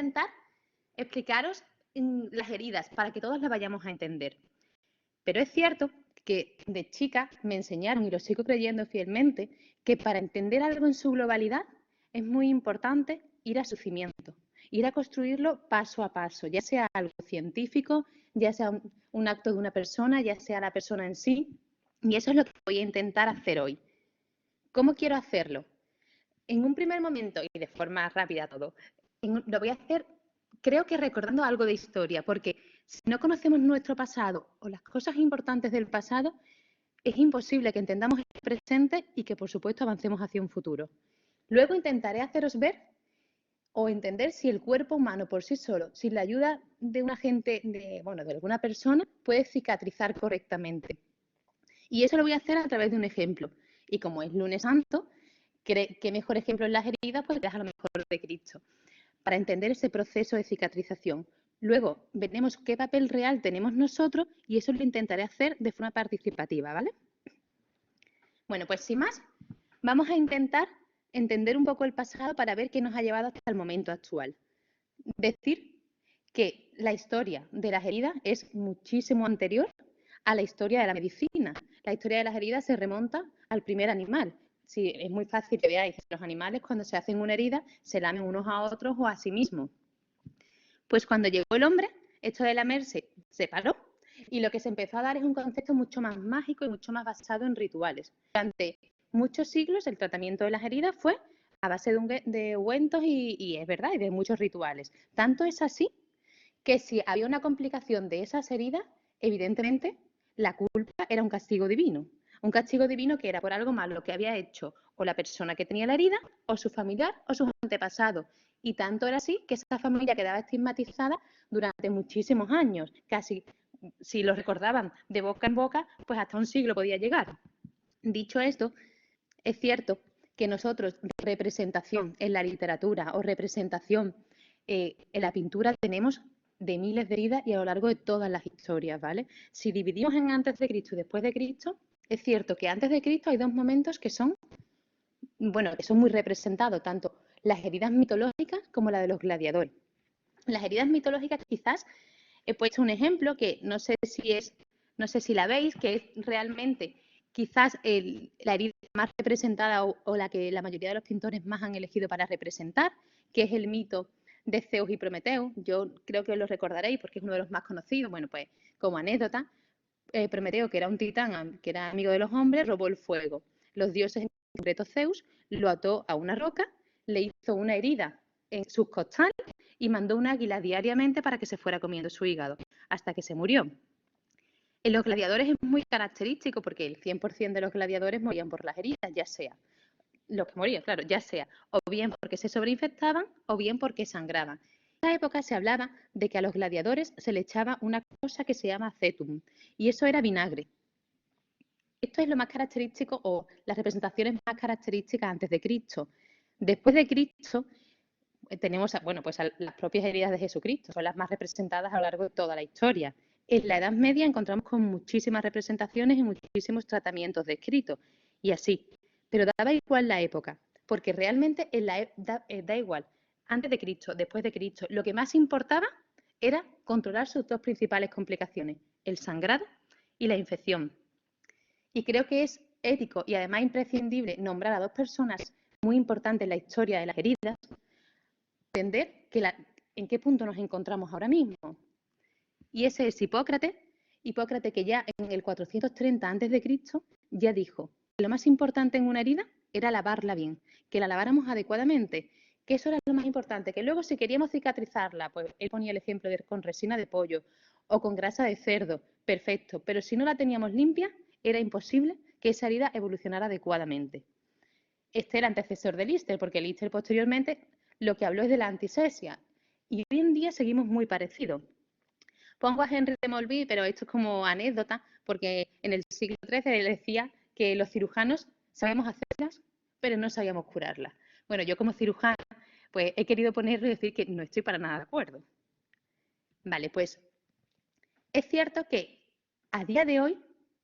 intentar explicaros las heridas para que todos las vayamos a entender. Pero es cierto que de chica me enseñaron, y lo sigo creyendo fielmente, que para entender algo en su globalidad es muy importante ir a su cimiento, ir a construirlo paso a paso, ya sea algo científico, ya sea un acto de una persona, ya sea la persona en sí. Y eso es lo que voy a intentar hacer hoy. ¿Cómo quiero hacerlo? En un primer momento, y de forma rápida todo, lo voy a hacer, creo que recordando algo de historia, porque si no conocemos nuestro pasado o las cosas importantes del pasado, es imposible que entendamos el presente y que, por supuesto, avancemos hacia un futuro. Luego intentaré haceros ver o entender si el cuerpo humano por sí solo, sin la ayuda de un agente, de alguna persona, puede cicatrizar correctamente. Y eso lo voy a hacer a través de un ejemplo. Y como es lunes santo, ¿qué mejor ejemplo en las heridas? Pues a lo mejor de Cristo, para entender ese proceso de cicatrización. Luego veremos qué papel real tenemos nosotros y eso lo intentaré hacer de forma participativa, ¿vale? Bueno, pues sin más, vamos a intentar entender un poco el pasado para ver qué nos ha llevado hasta el momento actual. Decir que la historia de las heridas es muchísimo anterior a la historia de la medicina. La historia de las heridas se remonta al primer animal. Sí, es muy fácil que veáis los animales cuando se hacen una herida se lamen unos a otros o a sí mismos. Pues cuando llegó el hombre, esto de lamerse se paró y lo que se empezó a dar es un concepto mucho más mágico y mucho más basado en rituales. Durante muchos siglos el tratamiento de las heridas fue a base de ungüentos y es verdad, y de muchos rituales. Tanto es así que si había una complicación de esas heridas, evidentemente la culpa era un castigo divino. Un castigo divino que era por algo malo que había hecho o la persona que tenía la herida, o su familiar, o sus antepasados. Y tanto era así que esa familia quedaba estigmatizada durante muchísimos años. Casi, si lo recordaban de boca en boca, pues hasta un siglo podía llegar. Dicho esto, es cierto que nosotros de representación en la literatura o representación en la pintura tenemos de miles de heridas y a lo largo de todas las historias, ¿vale? Si dividimos en antes de Cristo y después de Cristo, es cierto que antes de Cristo hay dos momentos que son muy representados, tanto las heridas mitológicas como la de los gladiadores. Las heridas mitológicas quizás he puesto un ejemplo que no sé si la veis, que es realmente quizás la herida más representada o la que la mayoría de los pintores más han elegido para representar, que es el mito de Zeus y Prometeo. Yo creo que os lo recordaréis porque es uno de los más conocidos. Bueno, pues como anécdota, Prometeo, que era un titán, que era amigo de los hombres, robó el fuego. Los dioses, en concreto Zeus, lo ató a una roca, le hizo una herida en sus costales y mandó un águila diariamente para que se fuera comiendo su hígado, hasta que se murió. En los gladiadores es muy característico porque el 100% de los gladiadores morían por las heridas, ya sea los que morían, claro, ya sea o bien porque se sobreinfectaban o bien porque sangraban. En esa época se hablaba de que a los gladiadores se le echaba una cosa que se llama acetum, y eso era vinagre. Esto es lo más característico o las representaciones más características antes de Cristo. Después de Cristo tenemos las propias heridas de Jesucristo, son las más representadas a lo largo de toda la historia. En la Edad Media encontramos con muchísimas representaciones y muchísimos tratamientos descritos, y así. Pero daba igual la época, porque realmente da igual, antes de Cristo, después de Cristo, lo que más importaba era controlar sus dos principales complicaciones, el sangrado y la infección. Y creo que es ético y además imprescindible nombrar a dos personas muy importantes en la historia de las heridas, entender en qué punto nos encontramos ahora mismo. Y ese es Hipócrates que ya en el 430 a.C. ya dijo que lo más importante en una herida era lavarla bien, que la laváramos adecuadamente, que eso era lo más importante, que luego si queríamos cicatrizarla, pues él ponía el ejemplo con resina de pollo o con grasa de cerdo, perfecto, pero si no la teníamos limpia, era imposible que esa herida evolucionara adecuadamente. Este era el antecesor de Lister, porque Lister posteriormente lo que habló es de la antisepsia, y hoy en día seguimos muy parecidos. Pongo a Henry de Molville, pero esto es como anécdota, porque en el siglo XIII él decía que los cirujanos sabemos hacerlas, pero no sabíamos curarlas. Bueno, yo como cirujana, pues he querido ponerlo y decir que no estoy para nada de acuerdo. Vale, pues es cierto que a día de hoy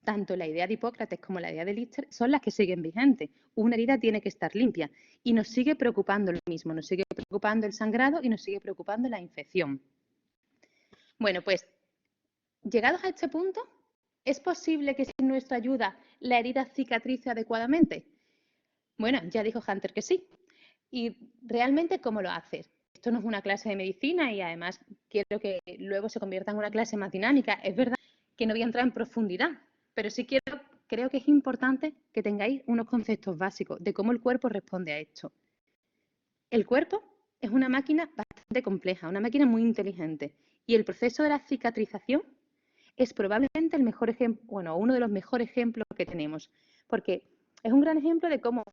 tanto la idea de Hipócrates como la idea de Lister son las que siguen vigentes. Una herida tiene que estar limpia y nos sigue preocupando lo mismo, nos sigue preocupando el sangrado y nos sigue preocupando la infección. Bueno, pues llegados a este punto, ¿es posible que sin nuestra ayuda la herida cicatrice adecuadamente? Bueno, ya dijo Hunter que sí. ¿Y realmente cómo lo haces? Esto no es una clase de medicina y además quiero que luego se convierta en una clase más dinámica. Es verdad que no voy a entrar en profundidad, pero sí creo que es importante que tengáis unos conceptos básicos de cómo el cuerpo responde a esto. El cuerpo es una máquina bastante compleja, una máquina muy inteligente y el proceso de la cicatrización es probablemente el mejor ejemplo, bueno, uno de los mejores ejemplos que tenemos, porque es un gran ejemplo de cómo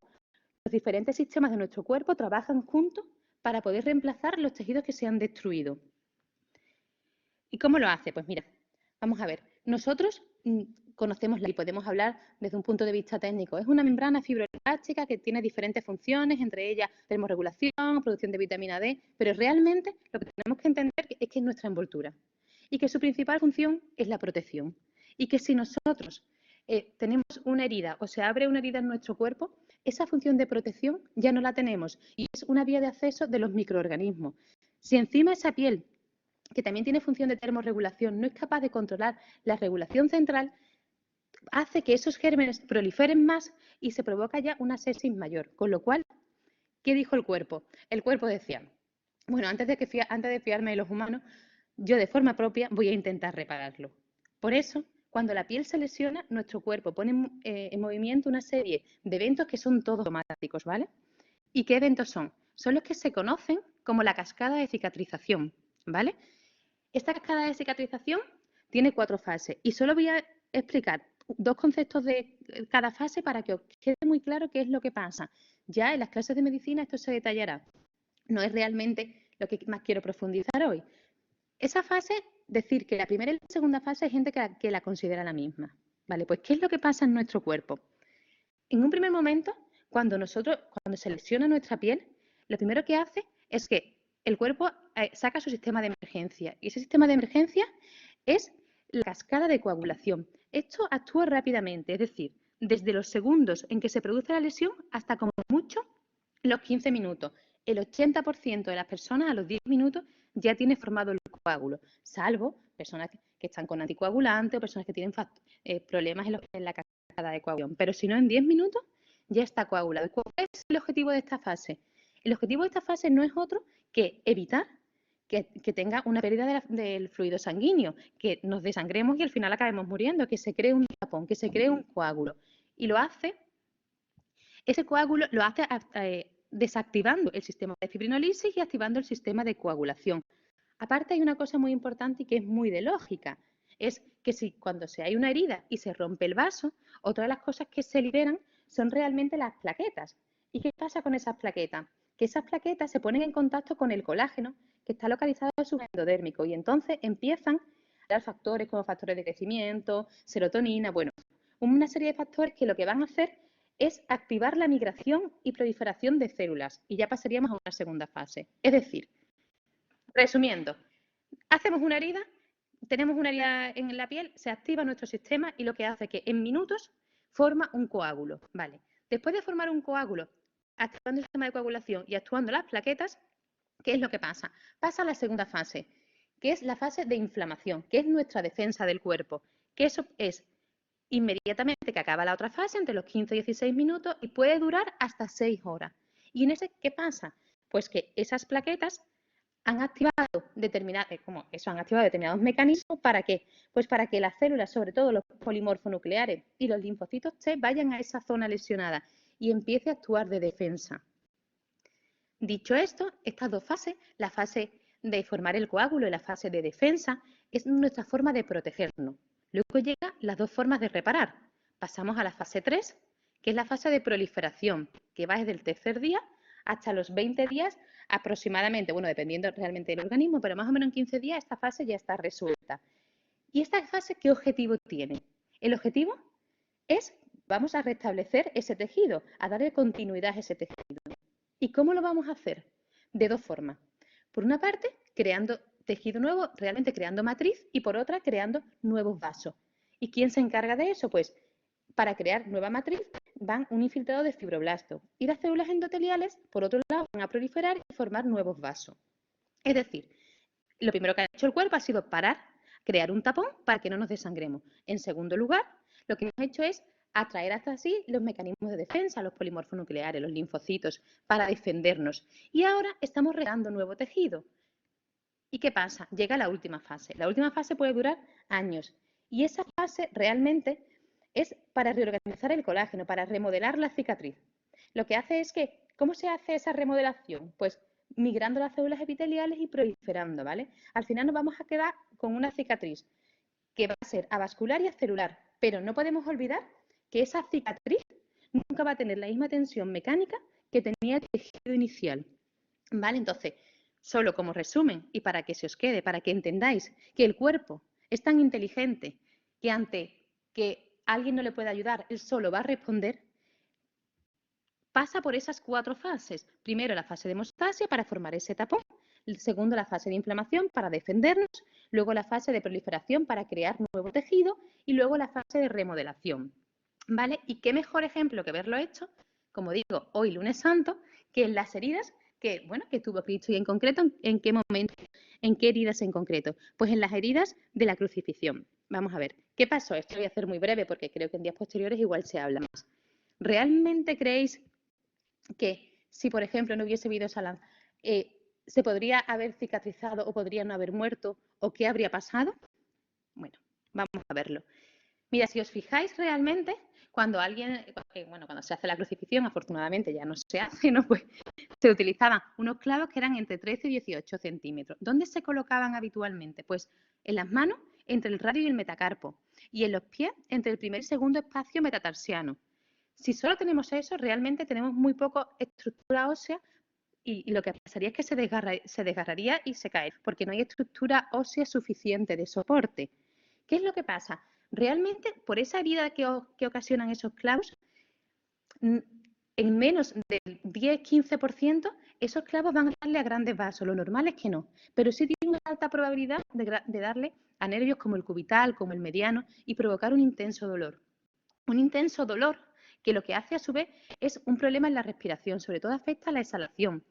los diferentes sistemas de nuestro cuerpo trabajan juntos para poder reemplazar los tejidos que se han destruido. ¿Y cómo lo hace? Pues mira, vamos a ver. Nosotros conocemos y podemos hablar desde un punto de vista técnico. Es una membrana fibroelástica que tiene diferentes funciones, entre ellas termorregulación, producción de vitamina D, pero realmente lo que tenemos que entender es que es nuestra envoltura y que su principal función es la protección. Y que si nosotros tenemos una herida o se abre una herida en nuestro cuerpo, esa función de protección ya no la tenemos y es una vía de acceso de los microorganismos. Si encima esa piel, que también tiene función de termorregulación, no es capaz de controlar la regulación central, hace que esos gérmenes proliferen más y se provoca ya una sepsis mayor. Con lo cual, ¿qué dijo el cuerpo? El cuerpo decía, bueno, antes de fiarme de los humanos, yo de forma propia voy a intentar repararlo. Por eso, cuando la piel se lesiona, nuestro cuerpo pone en movimiento una serie de eventos que son todos automáticos, ¿vale? ¿Y qué eventos son? Son los que se conocen como la cascada de cicatrización, ¿vale? Esta cascada de cicatrización tiene 4 fases y solo voy a explicar 2 conceptos de cada fase para que os quede muy claro qué es lo que pasa. Ya en las clases de medicina esto se detallará. No es realmente lo que más quiero profundizar hoy. Esa fase, decir que la primera y la segunda fase hay gente que la considera la misma. Vale, pues ¿qué es lo que pasa en nuestro cuerpo? En un primer momento, cuando se lesiona nuestra piel, lo primero que hace es que el cuerpo saca su sistema de emergencia. Y ese sistema de emergencia es la cascada de coagulación. Esto actúa rápidamente, es decir, desde los segundos en que se produce la lesión hasta como mucho los 15 minutos. El 80% de las personas a los 10 minutos ya tiene formado el coágulo, salvo personas que están con anticoagulantes o personas que tienen problemas en la cascada de coagulación. Pero si no, en 10 minutos ya está coagulado. ¿Cuál es el objetivo de esta fase? El objetivo de esta fase no es otro que evitar que tenga una pérdida del fluido sanguíneo, que nos desangremos y al final acabemos muriendo, que se cree un tapón, que se cree un coágulo. Y ese coágulo lo hace desactivando el sistema de fibrinolisis y activando el sistema de coagulación. Aparte hay una cosa muy importante y que es muy de lógica, es que cuando hay una herida y se rompe el vaso, otra de las cosas que se liberan son realmente las plaquetas. ¿Y qué pasa con esas plaquetas? Que esas plaquetas se ponen en contacto con el colágeno que está localizado en su endodérmico y entonces empiezan a dar factores como factores de crecimiento, serotonina, bueno, una serie de factores que lo que van a hacer es activar la migración y proliferación de células y ya pasaríamos a una segunda fase. Es decir, resumiendo, hacemos una herida, tenemos una herida en la piel, se activa nuestro sistema y lo que hace es que en minutos forma un coágulo. Vale. Después de formar un coágulo, activando el sistema de coagulación y actuando las plaquetas, ¿qué es lo que pasa? Pasa a la segunda fase, que es la fase de inflamación, que es nuestra defensa del cuerpo, que eso es inmediatamente que acaba la otra fase, entre los 15 y 16 minutos, y puede durar hasta 6 horas. ¿Y en ese qué pasa? Pues que esas plaquetas han activado determinados mecanismos. ¿Para qué? Pues para que las células, sobre todo los polimorfonucleares y los linfocitos T, vayan a esa zona lesionada y empiece a actuar de defensa. Dicho esto, estas dos fases, la fase de formar el coágulo y la fase de defensa, es nuestra forma de protegernos. Luego llegan las dos formas de reparar. Pasamos a la fase 3, que es la fase de proliferación, que va desde el tercer día hasta los 20 días aproximadamente, bueno, dependiendo realmente del organismo, pero más o menos en 15 días esta fase ya está resuelta. ¿Y esta fase qué objetivo tiene? El objetivo es, vamos a restablecer ese tejido, a darle continuidad a ese tejido. ¿Y cómo lo vamos a hacer? De dos formas. Por una parte, creando tejido nuevo, realmente creando matriz, y por otra, creando nuevos vasos. ¿Y quién se encarga de eso? Pues para crear nueva matriz van un infiltrado de fibroblasto y las células endoteliales, por otro lado, van a proliferar y formar nuevos vasos. Es decir, lo primero que ha hecho el cuerpo ha sido parar, crear un tapón para que no nos desangremos. En segundo lugar, lo que hemos hecho es atraer hasta sí los mecanismos de defensa, los polimorfos nucleares, los linfocitos, para defendernos. Y ahora estamos regando nuevo tejido. ¿Y qué pasa? Llega la última fase. La última fase puede durar años. Y esa fase realmente es para reorganizar el colágeno, para remodelar la cicatriz. Lo que hace es que, ¿cómo se hace esa remodelación? Pues migrando las células epiteliales y proliferando, ¿vale? Al final nos vamos a quedar con una cicatriz que va a ser avascular y acelular, pero no podemos olvidar que esa cicatriz nunca va a tener la misma tensión mecánica que tenía el tejido inicial, ¿vale? Entonces, solo como resumen y para que se os quede, para que entendáis que el cuerpo es tan inteligente que ante que alguien no le pueda ayudar, él solo va a responder, pasa por esas 4 fases. Primero, la fase de hemostasia para formar ese tapón. Segundo, la fase de inflamación para defendernos. Luego, la fase de proliferación para crear nuevo tejido. Y luego, la fase de remodelación. ¿Vale? Y qué mejor ejemplo que verlo hecho, como digo, hoy lunes santo, que en las heridas que tuvo Cristo y en concreto, ¿en qué momento? ¿En qué heridas en concreto? Pues en las heridas de la crucifixión. Vamos a ver, ¿qué pasó? Esto lo voy a hacer muy breve porque creo que en días posteriores igual se habla más. ¿Realmente creéis que si, por ejemplo, no hubiese habido esa lanza, se podría haber cicatrizado o podría no haber muerto? ¿O qué habría pasado? Bueno, vamos a verlo. Mira, si os fijáis realmente, cuando cuando se hace la crucifixión, afortunadamente ya no se hace, ¿no? Pues se utilizaban unos clavos que eran entre 13 y 18 centímetros. ¿Dónde se colocaban habitualmente? Pues en las manos, entre el radio y el metacarpo, y en los pies, entre el primer y segundo espacio metatarsiano. Si solo tenemos eso, realmente tenemos muy poco estructura ósea y lo que pasaría es que se desgarraría y se cae, porque no hay estructura ósea suficiente de soporte. ¿Qué es lo que pasa? Realmente, por esa herida que ocasionan esos clavos, en menos del 10-15%, esos clavos van a darle a grandes vasos. Lo normal es que no, pero sí tiene una alta probabilidad de darle a nervios como el cubital, como el mediano, y provocar un intenso dolor. Un intenso dolor que lo que hace a su vez es un problema en la respiración, sobre todo afecta a la exhalación.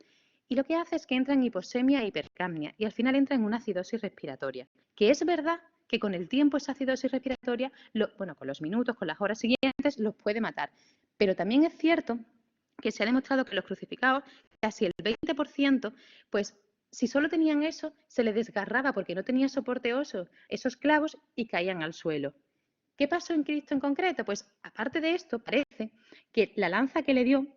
Y lo que hace es que entra en hiposemia e hipercapnia y al final entra en una acidosis respiratoria. Que es verdad que con el tiempo esa acidosis respiratoria, con los minutos, con las horas siguientes, los puede matar. Pero también es cierto que se ha demostrado que los crucificados, casi el 20%, pues si solo tenían eso, se les desgarraba porque no tenía soporte óseo esos clavos y caían al suelo. ¿Qué pasó en Cristo en concreto? Pues aparte de esto, parece que la lanza que le dio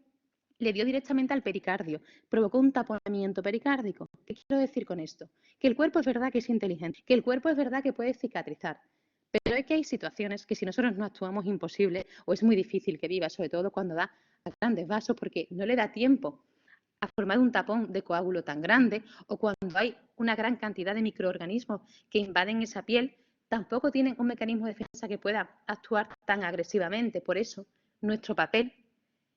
directamente al pericardio, provocó un taponamiento pericárdico. ¿Qué quiero decir con esto? Que el cuerpo es verdad que es inteligente, que el cuerpo es verdad que puede cicatrizar, pero es que hay situaciones que si nosotros no actuamos es imposible o es muy difícil que viva, sobre todo cuando da a grandes vasos porque no le da tiempo a formar un tapón de coágulo tan grande o cuando hay una gran cantidad de microorganismos que invaden esa piel, tampoco tienen un mecanismo de defensa que pueda actuar tan agresivamente. Por eso, nuestro papel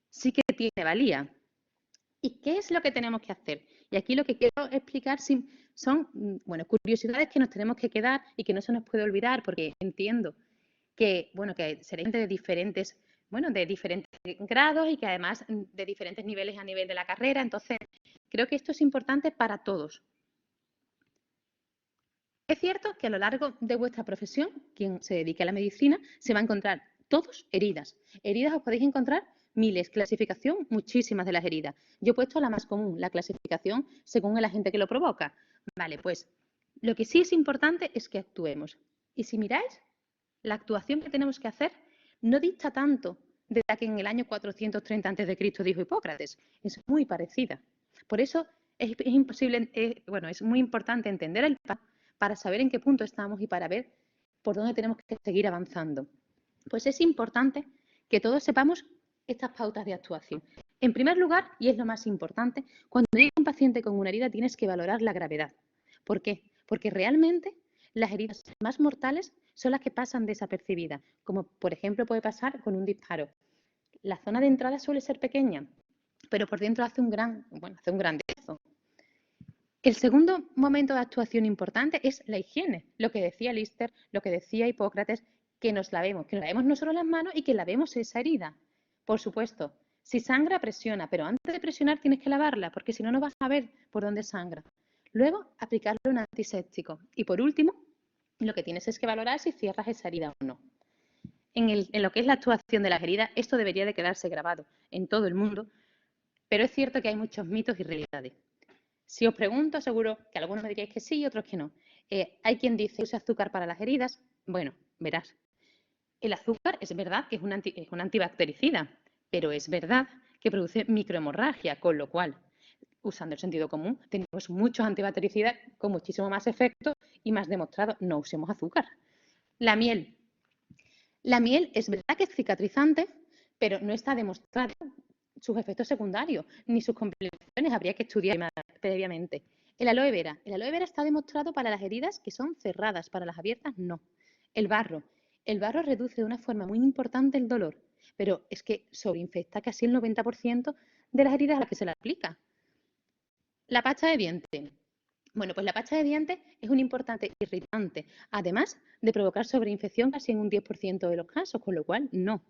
sí que tiene valía. ¿Y qué es lo que tenemos que hacer? Y aquí lo que quiero explicar son curiosidades que nos tenemos que quedar y que no se nos puede olvidar, porque entiendo que seréis de diferentes grados y que además de diferentes niveles a nivel de la carrera. Entonces, creo que esto es importante para todos. Es cierto que a lo largo de vuestra profesión, quien se dedique a la medicina, se va a encontrar todos heridas. Heridas os podéis encontrar miles, clasificación, muchísimas de las heridas. Yo he puesto la más común, la clasificación según el agente que lo provoca. Vale, pues lo que sí es importante es que actuemos. Y si miráis, la actuación que tenemos que hacer no dista tanto de la que en el año 430 a.C. dijo Hipócrates. Es muy parecida. Por eso es muy importante entender el plan para saber en qué punto estamos y para ver por dónde tenemos que seguir avanzando. Pues es importante que todos sepamos estas pautas de actuación. En primer lugar, y es lo más importante, cuando llega un paciente con una herida tienes que valorar la gravedad. ¿Por qué? Porque realmente las heridas más mortales son las que pasan desapercibidas, como por ejemplo puede pasar con un disparo. La zona de entrada suele ser pequeña, pero por dentro hace un grandezo. El segundo momento de actuación importante es la higiene, lo que decía Lister, lo que decía Hipócrates, que nos lavemos no solo las manos y que lavemos esa herida. Por supuesto, si sangra, presiona, pero antes de presionar tienes que lavarla, porque si no, no vas a ver por dónde sangra. Luego, aplicarle un antiséptico. Y por último, lo que tienes es que valorar si cierras esa herida o no. En lo que es la actuación de las heridas, esto debería de quedarse grabado en todo el mundo, pero es cierto que hay muchos mitos y realidades. Si os pregunto, seguro que algunos me diréis que sí y otros que no. Hay quien dice usa azúcar para las heridas. Bueno, verás, el azúcar es verdad que es un antibactericida, pero es verdad que produce microhemorragia, con lo cual, usando el sentido común, tenemos muchos antibactericidas con muchísimo más efecto y más demostrado. No usemos azúcar. La miel. La miel es verdad que es cicatrizante, pero no está demostrado sus efectos secundarios ni sus complicaciones. Habría que estudiar previamente. El aloe vera. El aloe vera está demostrado para las heridas que son cerradas, para las abiertas no. El barro. El barro reduce de una forma muy importante el dolor, pero es que sobreinfecta casi el 90% de las heridas a las que se le aplica. La pasta de dientes. Bueno, pues la pasta de dientes es un importante irritante, además de provocar sobreinfección casi en un 10% de los casos, con lo cual no.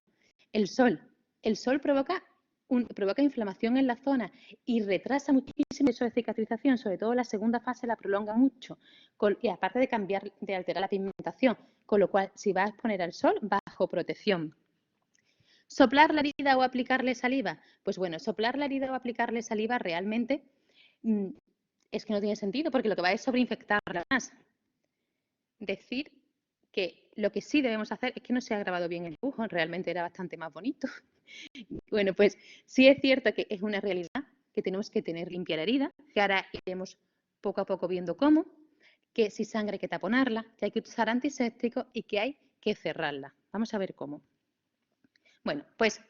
El sol. El sol provoca inflamación en la zona y retrasa muchísimo eso de cicatrización, sobre todo la segunda fase la prolonga mucho, y aparte de alterar la pigmentación, con lo cual si vas a exponer al sol, bajo protección. ¿Soplar la herida o aplicarle saliva? Pues bueno, soplar la herida o aplicarle saliva realmente es que no tiene sentido porque lo que va es sobreinfectarla más. Decir que lo que sí debemos hacer es que no se ha grabado bien el dibujo, realmente era bastante más bonito. Bueno, pues sí es cierto que es una realidad que tenemos que tener limpia la herida, que ahora iremos poco a poco viendo cómo, que si sangra hay que taponarla, que hay que usar antiséptico y que hay que cerrarla. Vamos a ver cómo. Bueno, pues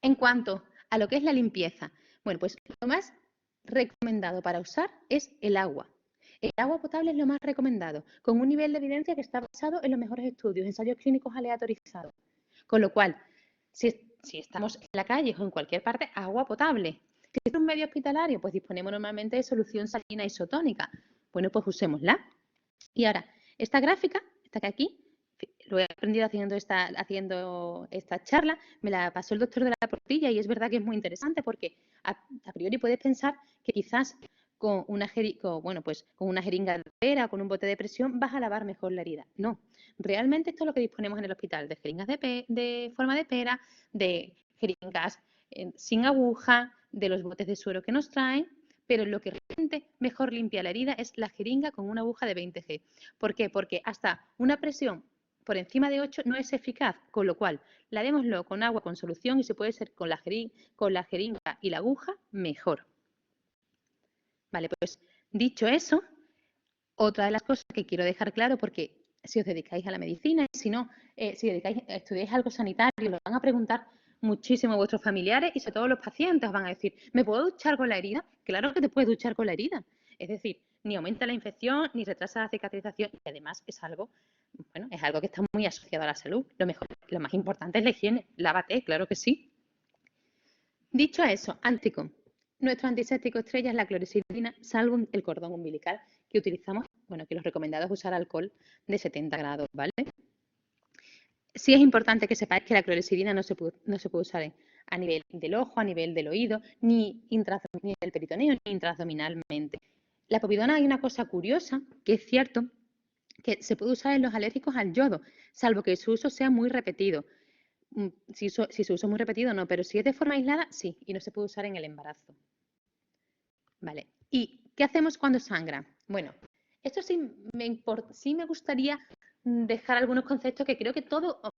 en cuanto a lo que es la limpieza, bueno, pues lo más recomendado para usar es el agua. El agua potable es lo más recomendado, con un nivel de evidencia que está basado en los mejores estudios, ensayos clínicos aleatorizados. Con lo cual, si estamos en la calle o en cualquier parte, agua potable. Si es un medio hospitalario, pues disponemos normalmente de solución salina isotónica. Bueno, pues usémosla. Y ahora, esta gráfica, esta que aquí, lo he aprendido haciendo esta charla, me la pasó el doctor de la Portilla y es verdad que es muy interesante porque a priori puedes pensar que quizás con una jeringa de pera o con un bote de presión vas a lavar mejor la herida. No, realmente esto es lo que disponemos en el hospital, de jeringas de forma de pera, de jeringas sin aguja, de los botes de suero que nos traen, pero lo que realmente mejor limpia la herida es la jeringa con una aguja de 20 G. ¿Por qué? Porque hasta una presión por encima de 8 no es eficaz, con lo cual lavémoslo con agua con solución y si puede ser con la jeringa y la aguja, mejor. Vale, pues dicho eso, otra de las cosas que quiero dejar claro, porque si os dedicáis a la medicina y si no, si estudiáis algo sanitario, lo van a preguntar muchísimo a vuestros familiares y sobre todo los pacientes os van a decir, ¿me puedo duchar con la herida? Claro que te puedes duchar con la herida. Es decir, ni aumenta la infección, ni retrasa la cicatrización y además es algo que está muy asociado a la salud. Lo más importante es la higiene. Lávate, claro que sí. Dicho eso, anticom. Nuestro antiséptico estrella es la clorexidina, salvo el cordón umbilical que utilizamos, que lo recomendado es usar alcohol de 70 grados, ¿vale? Sí es importante que sepáis que la clorexidina no se puede usar a nivel del ojo, a nivel del oído, ni del peritoneo, ni intraabdominalmente. La povidona hay una cosa curiosa, que es cierto, que se puede usar en los alérgicos al yodo, salvo que su uso sea muy repetido. Si su uso es muy repetido, no, pero si es de forma aislada, sí, y no se puede usar en el embarazo. Vale, ¿y qué hacemos cuando sangra? Bueno, esto sí me gustaría dejar algunos conceptos que creo que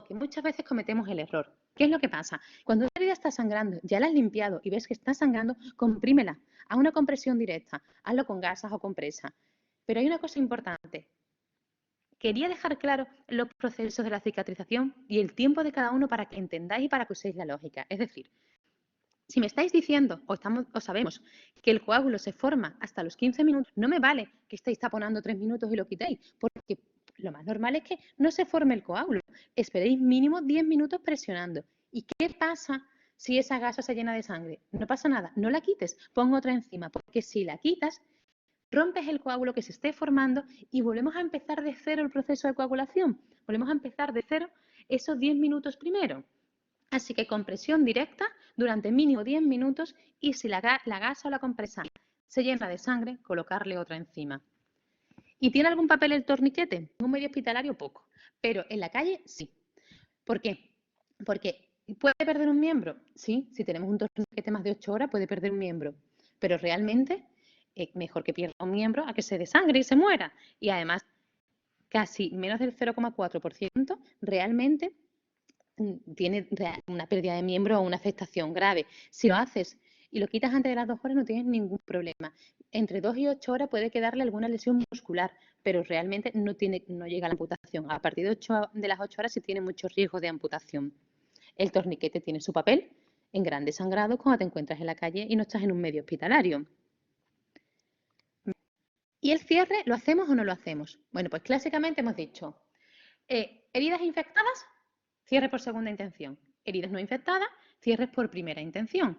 muchas veces cometemos el error. ¿Qué es lo que pasa? Cuando una herida está sangrando, ya la has limpiado y ves que está sangrando, comprímela, haz una compresión directa, hazlo con gasas o compresa. Pero hay una cosa importante. Quería dejar claro los procesos de la cicatrización y el tiempo de cada uno para que entendáis y para que uséis la lógica. Es decir, si me estáis diciendo o sabemos que el coágulo se forma hasta los 15 minutos, no me vale que estéis taponando 3 minutos y lo quitéis, porque lo más normal es que no se forme el coágulo. Esperéis mínimo 10 minutos presionando. ¿Y qué pasa si esa gasa se llena de sangre? No pasa nada, no la quites, pon otra encima, porque si la quitas, rompes el coágulo que se esté formando y volvemos a empezar de cero el proceso de coagulación. Volvemos a empezar de cero esos 10 minutos primero. Así que compresión directa durante mínimo 10 minutos y si la gasa o la compresa se llena de sangre, colocarle otra encima. ¿Y tiene algún papel el torniquete? En un medio hospitalario poco, pero en la calle sí. ¿Por qué? Porque ¿puede perder un miembro? Sí, si tenemos un torniquete más de 8 horas puede perder un miembro, pero realmente es mejor que pierda un miembro a que se desangre y se muera. Y además, casi menos del 0,4% realmente tiene una pérdida de miembro o una afectación grave. Si lo haces y lo quitas antes de las 2 horas no tienes ningún problema. Entre 2 y 8 horas puede quedarle alguna lesión muscular, pero realmente no llega a la amputación. A partir de las 8 horas sí tiene mucho riesgo de amputación. El torniquete tiene su papel en grandes sangrados cuando te encuentras en la calle y no estás en un medio hospitalario. ¿Y el cierre lo hacemos o no lo hacemos? Bueno, pues clásicamente hemos dicho, heridas infectadas, cierre por segunda intención. Heridas no infectadas, cierres por primera intención.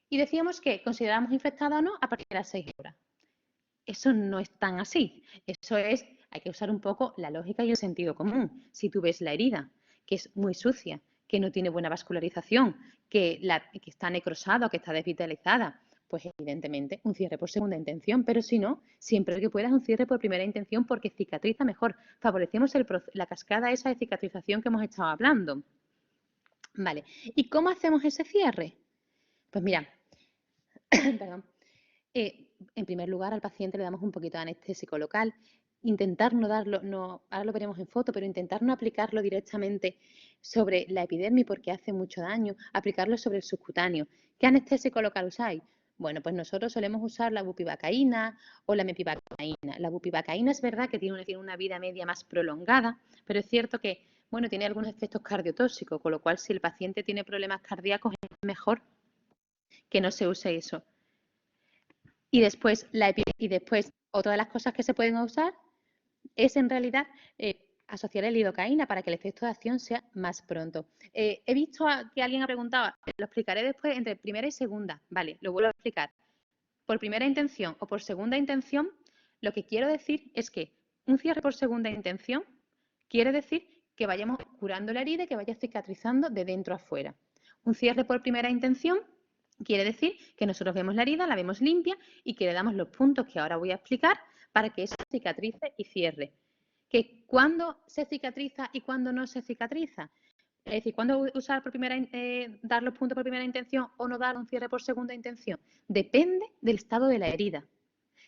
Y decíamos que consideramos infectada o no a partir de las 6 horas. Eso no es tan así. Hay que usar un poco la lógica y el sentido común. Si tú ves la herida, que es muy sucia, que no tiene buena vascularización, que está necrosada o que está desvitalizada, pues evidentemente un cierre por segunda intención, pero si no, siempre que puedas un cierre por primera intención porque cicatriza mejor. Favorecemos la cascada esa de cicatrización que hemos estado hablando. Vale, ¿y cómo hacemos ese cierre? Pues mira, perdón. En primer lugar, al paciente le damos un poquito de anestésico local. Intentar no darlo, ahora lo veremos en foto, pero intentar no aplicarlo directamente sobre la epidermis porque hace mucho daño, aplicarlo sobre el subcutáneo. ¿Qué anestésico local usáis? Bueno, pues nosotros solemos usar la bupivacaína o la mepivacaína. La bupivacaína es verdad que tiene una vida media más prolongada, pero es cierto que, bueno, tiene algunos efectos cardiotóxicos, con lo cual si el paciente tiene problemas cardíacos es mejor que no se use eso. Y después, otra de las cosas que se pueden usar es en realidad asociar el lidocaína para que el efecto de acción sea más pronto. He visto que alguien ha preguntado, lo explicaré después entre primera y segunda. Vale, lo vuelvo a explicar. Por primera intención o por segunda intención, lo que quiero decir es que un cierre por segunda intención quiere decir que vayamos curando la herida y que vaya cicatrizando de dentro a fuera. Un cierre por primera intención quiere decir que nosotros vemos la herida, la vemos limpia y que le damos los puntos que ahora voy a explicar para que eso cicatrice y cierre. Que cuándo se cicatriza y cuándo no se cicatriza. Es decir, ¿cuándo dar los puntos por primera intención o no dar un cierre por segunda intención? Depende del estado de la herida.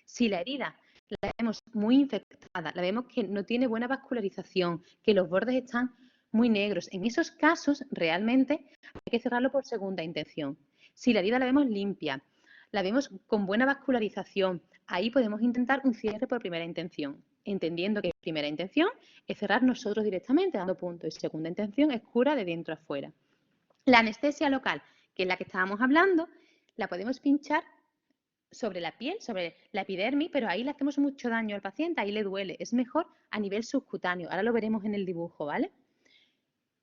Si la herida la vemos muy infectada, la vemos que no tiene buena vascularización, que los bordes están muy negros, en esos casos realmente hay que cerrarlo por segunda intención. Si la herida la vemos limpia, la vemos con buena vascularización, ahí podemos intentar un cierre por primera intención, entendiendo que primera intención es cerrar nosotros directamente dando puntos y segunda intención es cura de dentro a fuera. La anestesia local, que es la que estábamos hablando, la podemos pinchar sobre la piel, sobre la epidermis, pero ahí le hacemos mucho daño al paciente, ahí le duele. Es mejor a nivel subcutáneo. Ahora lo veremos en el dibujo, ¿vale?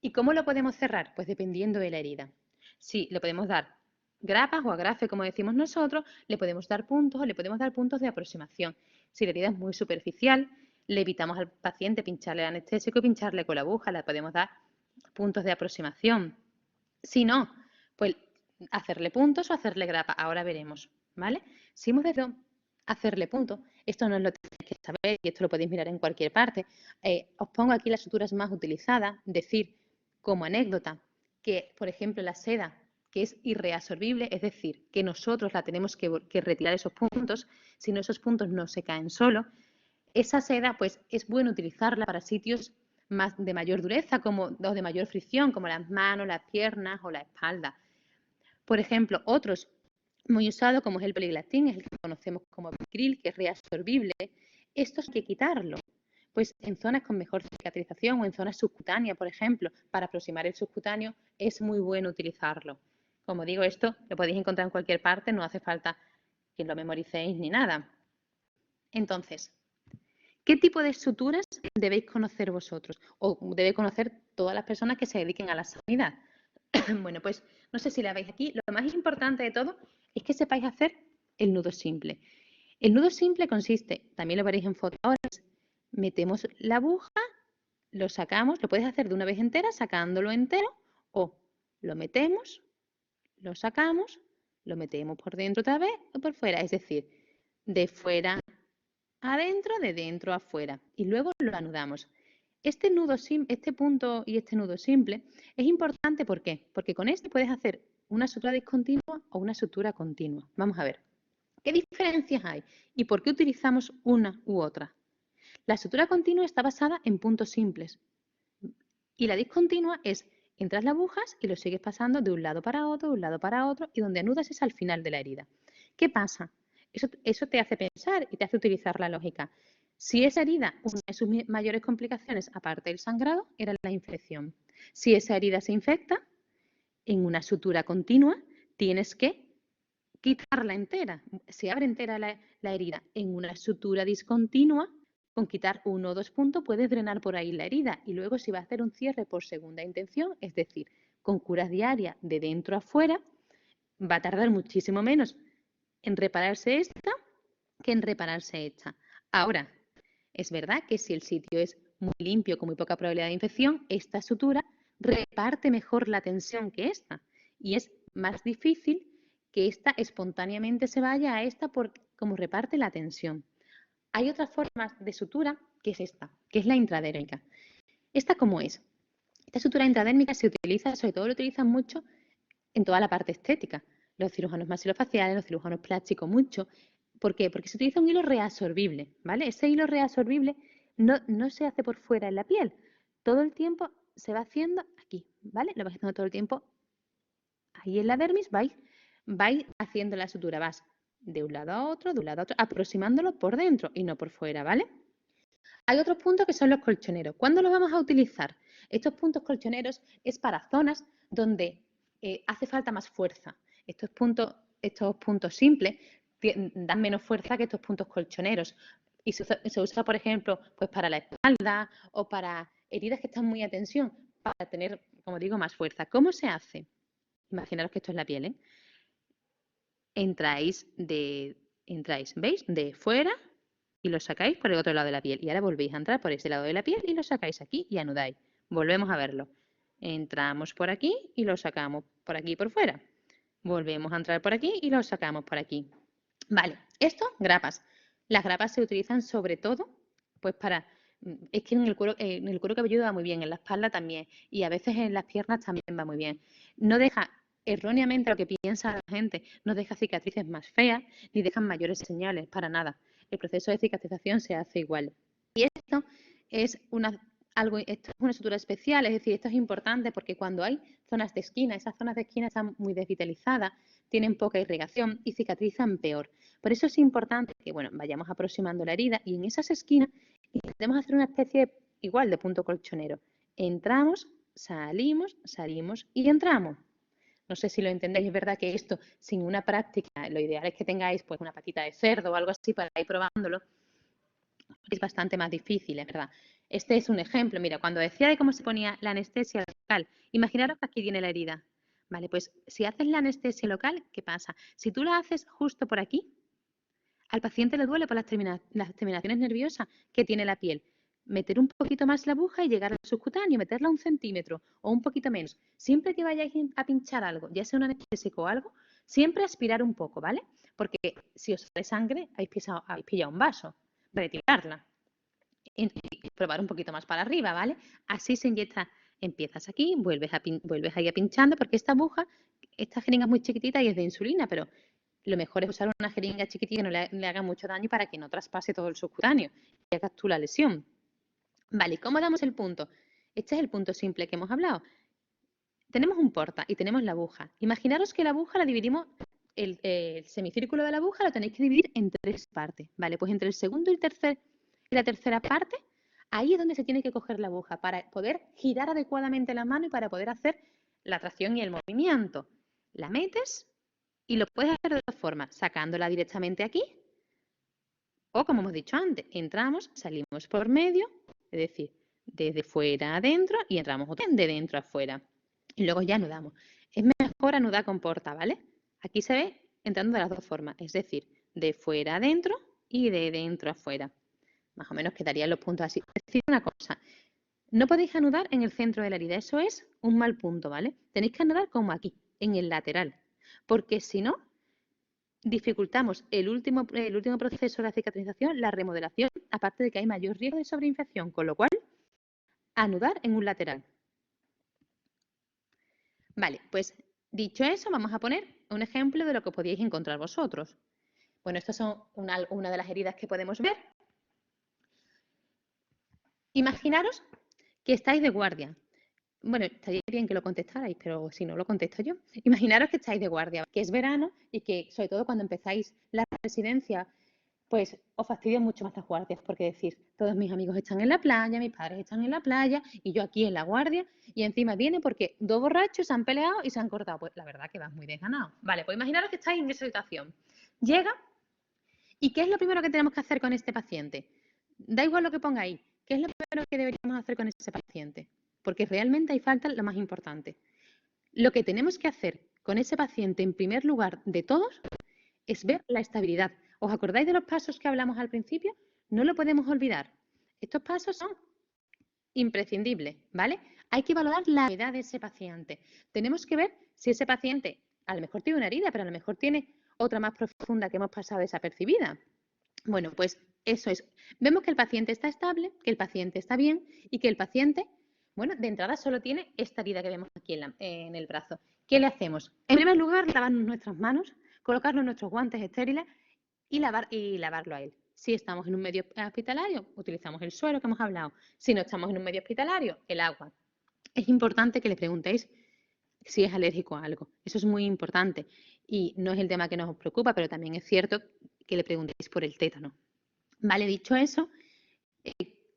¿Y cómo lo podemos cerrar? Pues dependiendo de la herida. Sí, le podemos dar grapas o agrafe, como decimos nosotros, le podemos dar puntos o le podemos dar puntos de aproximación. Si la herida es muy superficial, le evitamos al paciente pincharle el anestésico y pincharle con la aguja, le podemos dar puntos de aproximación. Si no, pues hacerle puntos o hacerle grapa, ahora veremos, ¿vale? Si hemos decidido hacerle puntos, esto no es lo que tenéis que saber y esto lo podéis mirar en cualquier parte. Os pongo aquí las suturas más utilizadas, decir como anécdota que, por ejemplo, la seda, que es irreabsorbible, es decir, que nosotros la tenemos que retirar esos puntos, si no esos puntos no se caen solos, esa seda pues es bueno utilizarla para sitios de mayor dureza o de mayor fricción, como las manos, las piernas o la espalda. Por ejemplo, otros muy usados, como es el poliglastín, es el que conocemos como Vicryl, que es reabsorbible. Esto hay que quitarlo. Pues en zonas con mejor cicatrización o en zonas subcutáneas, por ejemplo, para aproximar el subcutáneo es muy bueno utilizarlo. Como digo, esto lo podéis encontrar en cualquier parte, no hace falta que lo memoricéis ni nada. Entonces, ¿qué tipo de suturas debéis conocer vosotros? O debe conocer todas las personas que se dediquen a la sanidad. Bueno, pues no sé si la veis aquí. Lo más importante de todo es que sepáis hacer el nudo simple. El nudo simple consiste, también lo veréis en foto ahora, metemos la aguja, lo sacamos, lo puedes hacer de una vez entera sacándolo entero o lo metemos, lo sacamos, lo metemos por dentro otra vez o por fuera, es decir, de fuera adentro, de dentro a afuera y luego lo anudamos. Este punto y este nudo simple es importante, ¿por qué? Porque con este puedes hacer una sutura discontinua o una sutura continua. Vamos a ver, ¿qué diferencias hay y por qué utilizamos una u otra? La sutura continua está basada en puntos simples y la discontinua es entras las agujas y lo sigues pasando de un lado para otro, de un lado para otro y donde anudas es al final de la herida. ¿Qué pasa? Eso te hace pensar y te hace utilizar la lógica. Si esa herida, una de sus mayores complicaciones, aparte del sangrado, era la infección. Si esa herida se infecta, en una sutura continua tienes que quitarla entera. Se abre entera la herida. En una sutura discontinua, con quitar 1 o 2 puntos puedes drenar por ahí la herida. Y luego si va a hacer un cierre por segunda intención, es decir, con curas diarias de dentro a fuera, va a tardar muchísimo menos en repararse esta que en repararse esta. Ahora, es verdad que si el sitio es muy limpio, con muy poca probabilidad de infección, esta sutura reparte mejor la tensión que esta. Y es más difícil que esta espontáneamente se vaya a esta por cómo reparte la tensión. Hay otras formas de sutura, que es esta, que es la intradérmica. ¿Esta cómo es? Esta sutura intradérmica se utiliza, sobre todo lo utilizan mucho en toda la parte estética. Los cirujanos maxilofaciales, los cirujanos plásticos, mucho. ¿Por qué? Porque se utiliza un hilo reabsorbible, ¿vale? Ese hilo reabsorbible no se hace por fuera en la piel. Todo el tiempo se va haciendo aquí, ¿vale? Lo vas haciendo todo el tiempo ahí en la dermis, vais haciendo la sutura, vas de un lado a otro, de un lado a otro, aproximándolo por dentro y no por fuera, ¿vale? Hay otros puntos que son los colchoneros. ¿Cuándo los vamos a utilizar? Estos puntos colchoneros es para zonas donde hace falta más fuerza. Estos puntos simples dan menos fuerza que estos puntos colchoneros. Y se usa, por ejemplo, pues para la espalda o para heridas que están muy a tensión, para tener, como digo, más fuerza. ¿Cómo se hace? Imaginaros que esto es la piel, ¿eh? Entráis, ¿veis? De fuera y lo sacáis por el otro lado de la piel. Y ahora volvéis a entrar por ese lado de la piel y lo sacáis aquí y anudáis. Volvemos a verlo. Entramos por aquí y lo sacamos por aquí por fuera. Volvemos a entrar por aquí y lo sacamos por aquí. Vale, esto, grapas. Las grapas se utilizan sobre todo, pues para, es que en el cuero cabelludo va muy bien, en la espalda también, y a veces en las piernas también va muy bien. No deja, erróneamente lo que piensa la gente, no deja cicatrices más feas, ni dejan mayores señales, para nada. El proceso de cicatrización se hace igual. Y esto es esto es una sutura especial, es decir, esto es importante porque cuando hay zonas de esquina, esas zonas de esquina están muy desvitalizadas, tienen poca irrigación y cicatrizan peor. Por eso es importante que, bueno, vayamos aproximando la herida y en esas esquinas intentemos hacer una especie igual de punto colchonero. Entramos, salimos, salimos y entramos. No sé si lo entendéis, es verdad que esto sin una práctica, lo ideal es que tengáis pues una patita de cerdo o algo así para ir probándolo, es bastante más difícil, es verdad. Este es un ejemplo, mira, cuando decía de cómo se ponía la anestesia local, imaginaros que aquí viene la herida. Vale, pues si haces la anestesia local, ¿qué pasa? Si tú la haces justo por aquí, al paciente le duele por las terminaciones nerviosas que tiene la piel. Meter un poquito más la aguja y llegar al subcutáneo, meterla 1 centímetro o un poquito menos. Siempre que vayáis a pinchar algo, ya sea un anestésico o algo, siempre aspirar un poco, ¿vale? Porque si os sale sangre, habéis pillado un vaso. Retirarla. Y probar un poquito más para arriba, ¿vale? Así se inyecta. Empiezas aquí, vuelves ahí a pinchando, porque esta jeringa es muy chiquitita y es de insulina, pero lo mejor es usar una jeringa chiquitita que no le haga mucho daño para que no traspase todo el subcutáneo y hagas tú la lesión. Vale, ¿cómo damos el punto? Este es el punto simple que hemos hablado. Tenemos un porta y tenemos la aguja. Imaginaros que la aguja la dividimos, el semicírculo de la aguja lo tenéis que dividir en 3 partes. Vale, pues entre el segundo y la tercera parte, ahí es donde se tiene que coger la aguja para poder girar adecuadamente la mano y para poder hacer la tracción y el movimiento. La metes y lo puedes hacer de dos formas, sacándola directamente aquí o, como hemos dicho antes, entramos, salimos por medio, es decir, desde fuera a adentro y entramos otra vez de dentro a afuera. Y luego ya anudamos. Es mejor anudar con porta, ¿vale? Aquí se ve entrando de las dos formas, es decir, de fuera a adentro y de dentro a fuera. Más o menos quedarían los puntos así. Decir una cosa, no podéis anudar en el centro de la herida, eso es un mal punto, ¿vale? Tenéis que anudar como aquí, en el lateral, porque si no, dificultamos el último proceso de la cicatrización, la remodelación, aparte de que hay mayor riesgo de sobreinfección, con lo cual, anudar en un lateral. Vale, pues dicho eso, vamos a poner un ejemplo de lo que podíais encontrar vosotros. Bueno, estas son una de las heridas que podemos ver. Imaginaros que estáis de guardia. Bueno, estaría bien que lo contestarais, pero si no, lo contesto yo. Imaginaros que estáis de guardia, que es verano y que, sobre todo cuando empezáis la residencia, pues os fastidian mucho más las guardias, porque decís, todos mis amigos están en la playa, mis padres están en la playa y yo aquí en la guardia, y encima viene porque dos borrachos se han peleado y se han cortado. Pues la verdad que vas muy desganado. Vale, pues imaginaros que estáis en esa situación. Llega, ¿y qué es lo primero que tenemos que hacer con este paciente? Da igual lo que pongáis, ¿qué es lo primero que deberíamos hacer con ese paciente? Porque realmente ahí falta lo más importante. Lo que tenemos que hacer con ese paciente, en primer lugar de todos, es ver la estabilidad. ¿Os acordáis de los pasos que hablamos al principio? No lo podemos olvidar. Estos pasos son imprescindibles, ¿vale? Hay que valorar la edad de ese paciente. Tenemos que ver si ese paciente a lo mejor tiene una herida, pero a lo mejor tiene otra más profunda que hemos pasado desapercibida. Bueno, pues eso es. Vemos que el paciente está estable, que el paciente está bien y que el paciente, bueno, de entrada solo tiene esta herida que vemos aquí en el brazo. ¿Qué le hacemos? En primer lugar, lavarnos nuestras manos, colocarnos nuestros guantes estériles y lavarlo a él. Si estamos en un medio hospitalario, utilizamos el suero que hemos hablado. Si no estamos en un medio hospitalario, el agua. Es importante que le preguntéis si es alérgico a algo. Eso es muy importante. Y no es el tema que nos preocupa, pero también es cierto que le preguntéis por el tétano. Vale, dicho eso,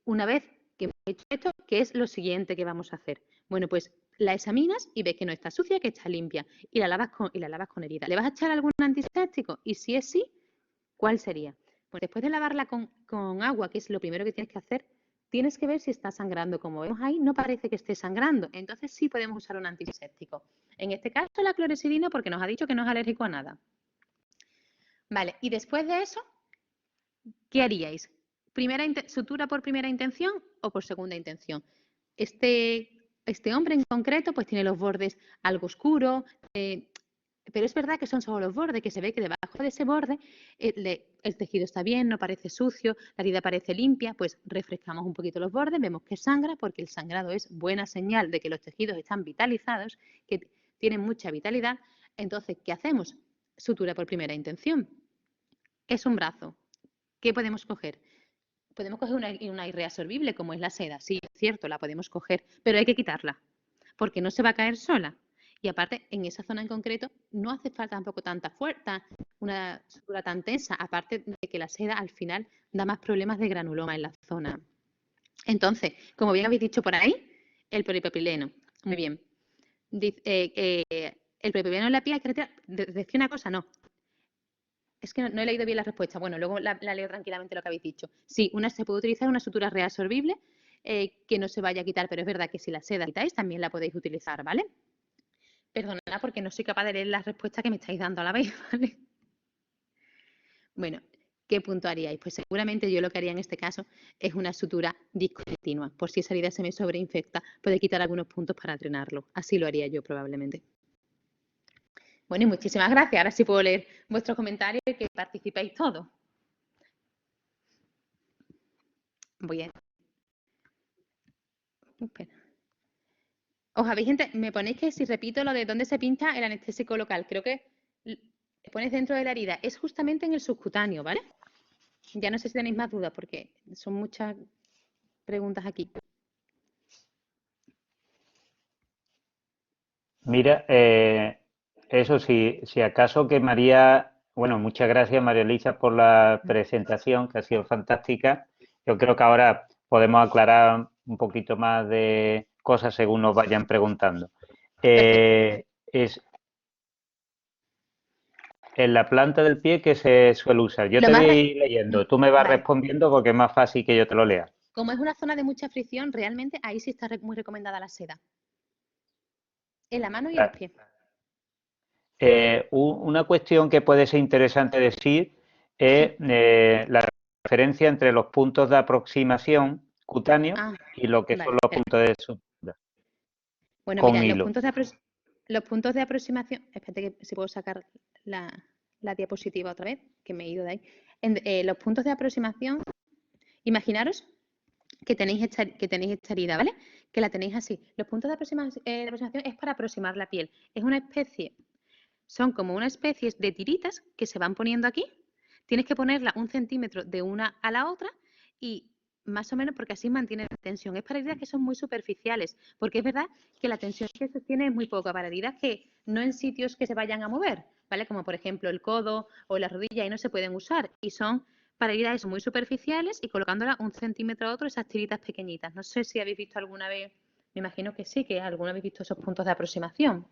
una vez que hemos hecho esto, ¿qué es lo siguiente que vamos a hacer? Bueno, pues la examinas y ves que no está sucia, que está limpia y la lavas con herida. ¿Le vas a echar algún antiséptico? Y si es sí, ¿cuál sería? Pues después de lavarla con agua, que es lo primero que tienes que hacer, tienes que ver si está sangrando. Como vemos ahí, no parece que esté sangrando. Entonces sí podemos usar un antiséptico. En este caso la clorexidina porque nos ha dicho que no es alérgico a nada. Vale, y después de eso, ¿qué haríais? ¿Sutura por primera intención o por segunda intención? Este hombre en concreto pues tiene los bordes algo oscuros, pero es verdad que son solo los bordes, que se ve que debajo de ese borde el tejido está bien, no parece sucio, la herida parece limpia, pues refrescamos un poquito los bordes, vemos que sangra, porque el sangrado es buena señal de que los tejidos están vitalizados, que tienen mucha vitalidad. Entonces, ¿qué hacemos? Sutura por primera intención. Es un brazo. ¿Qué podemos coger? Podemos coger una irreabsorbible como es la seda. Sí, es cierto, la podemos coger, pero hay que quitarla, porque no se va a caer sola. Y aparte, en esa zona en concreto, no hace falta tampoco tanta fuerza, una sutura tan tensa, aparte de que la seda al final da más problemas de granuloma en la zona. Entonces, como bien habéis dicho por ahí, el polipropileno. Muy bien. El polipropileno en la piel hay que retirar. Decía una cosa, no. Es que no he leído bien la respuesta. Bueno, luego la leo tranquilamente lo que habéis dicho. Sí, se puede utilizar una sutura reabsorbible que no se vaya a quitar, pero es verdad que si la seda quitáis también la podéis utilizar, ¿vale? Perdonad porque no soy capaz de leer la respuesta que me estáis dando a la vez, ¿vale? Bueno, ¿qué punto haríais? Pues seguramente yo lo que haría en este caso es una sutura discontinua. Por si esa herida se me sobreinfecta, puede quitar algunos puntos para drenarlo. Así lo haría yo probablemente. Bueno, y muchísimas gracias. Ahora sí puedo leer vuestros comentarios y que participéis todos. Voy a... Espera. Me ponéis que si repito lo de dónde se pincha el anestésico local, creo que pones dentro de la herida, es justamente en el subcutáneo, ¿vale? Ya no sé si tenéis más dudas porque son muchas preguntas aquí. Mira, eso sí, si acaso que María, bueno, muchas gracias María Elisa por la presentación, que ha sido fantástica. Yo creo que ahora podemos aclarar un poquito más de cosas según nos vayan preguntando. Es en la planta del pie que se suele usar. Yo te voy a ir leyendo, tú me vas Vale. respondiendo porque es más fácil que yo te lo lea. Como es una zona de mucha fricción, realmente ahí sí está muy recomendada la seda. En la mano y en los pies. Una cuestión que puede ser interesante decir es la diferencia entre los puntos de aproximación cutáneo y lo que son Vale, los puntos de sutura. bueno, Con mira, hilo. los puntos de aproximación, espérate que si puedo sacar la diapositiva otra vez, que me he ido de ahí. Los puntos de aproximación, imaginaros que tenéis esta herida, ¿vale? Que la tenéis así. Los puntos de aproximación es para aproximar la piel. Son como una especie de tiritas que se van poniendo aquí. Tienes que ponerla 1 centímetro de una a la otra y más o menos porque así mantiene la tensión. Es para heridas que son muy superficiales, porque es verdad que la tensión que se tiene es muy poca, para heridas que no en sitios que se vayan a mover, ¿vale? Como por ejemplo el codo o la rodilla, ahí no se pueden usar y son para heridas muy superficiales y colocándola 1 centímetro a otro esas tiritas pequeñitas. No sé si habéis visto alguna vez, me imagino que sí, que alguna habéis visto esos puntos de aproximación.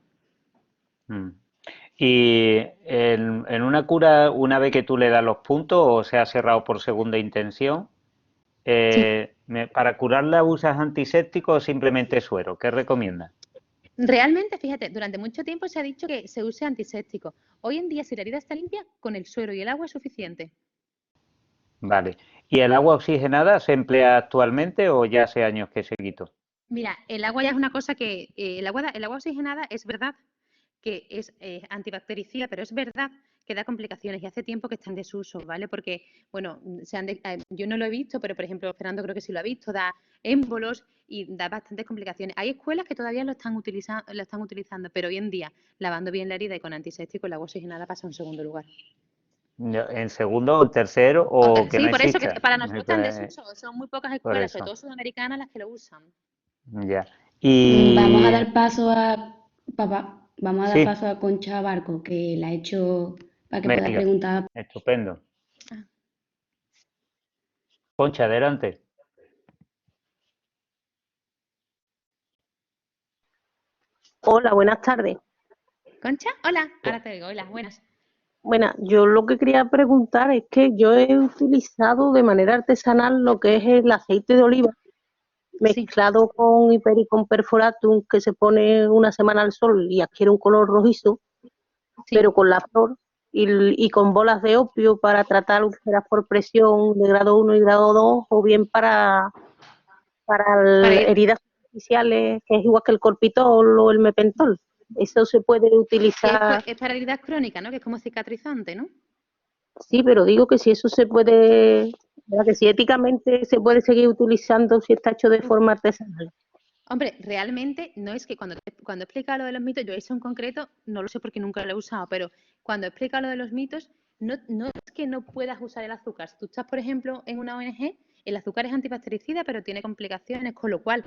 Y en una cura, una vez que tú le das los puntos o se ha cerrado por segunda intención, Sí. ¿para curarla usas antiséptico o simplemente suero? ¿Qué recomiendas? Realmente, fíjate, durante mucho tiempo se ha dicho que se use antiséptico. Hoy en día, si la herida está limpia, con el suero y el agua es suficiente. Vale. ¿Y el agua oxigenada se emplea actualmente o ya hace años que se quitó? Mira, el agua ya es una cosa que el agua oxigenada es verdad que es antibactericida, pero es verdad que da complicaciones y hace tiempo que está en desuso, ¿vale? Porque, bueno, yo no lo he visto, pero por ejemplo, Fernando creo que sí lo ha visto, da émbolos y da bastantes complicaciones. Hay escuelas que todavía lo están utilizando, pero hoy en día, lavando bien la herida y con antiséptico, el agua oxigenada pasa a un segundo lugar. ¿En segundo o tercero o que no Sí, por eso que exista? para nosotros está en desuso. Son muy pocas Por escuelas, sobre eso, todo sudamericanas, las que lo usan. ya. Vamos a Y dar paso a papá, vamos a dar sí, paso a Concha Barco, que la he hecho para que pueda venga, preguntar. estupendo. Ah. Concha, adelante. Hola, buenas tardes. ¿Concha? Hola, ahora te oigo. Hola, buenas. Bueno, yo lo que quería preguntar es que yo he utilizado de manera artesanal lo que es el aceite de oliva Sí, mezclado con Hipericon perforatum que se pone una semana al sol y adquiere un color rojizo, sí. pero con la flor y con bolas de opio para tratar úlceras por presión de grado 1 y grado 2 o bien Para ir, heridas superficiales, que es igual que el corpitol o el mepentol. Eso se puede utilizar. es para heridas crónicas, ¿no? Que es como cicatrizante, ¿no? Sí, pero digo que si eso se puede, ¿verdad? Que si éticamente se puede seguir utilizando si está hecho de forma artesanal. Hombre, realmente no es que cuando he explicado lo de los mitos, yo eso en concreto no lo sé porque nunca lo he usado, pero cuando he explicado lo de los mitos, no es que no puedas usar el azúcar. Si tú estás, por ejemplo, en una ONG, el azúcar es antibactericida, pero tiene complicaciones, con lo cual,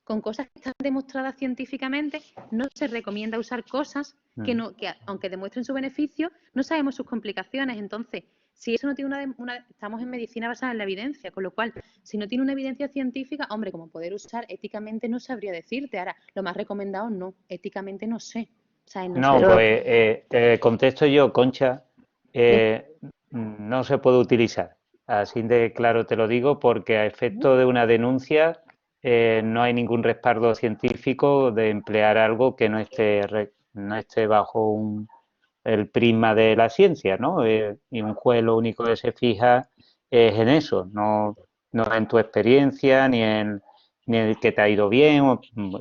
con cosas que están demostradas científicamente, no se recomienda usar cosas que aunque demuestren su beneficio, no sabemos sus complicaciones. Entonces, si eso no tiene estamos en medicina basada en la evidencia, con lo cual, si no tiene una evidencia científica, hombre, como poder usar éticamente no sabría decirte. Ahora, lo más recomendado no, éticamente no sé. O sea, no No, sé. pues contesto yo, Concha, no se puede utilizar. Así de claro te lo digo, porque a efecto de una denuncia no hay ningún respaldo científico de emplear algo que no esté bajo el prisma de la ciencia, ¿no? Y un juez lo único que se fija es en eso, no en tu experiencia, ni en el que te ha ido bien, o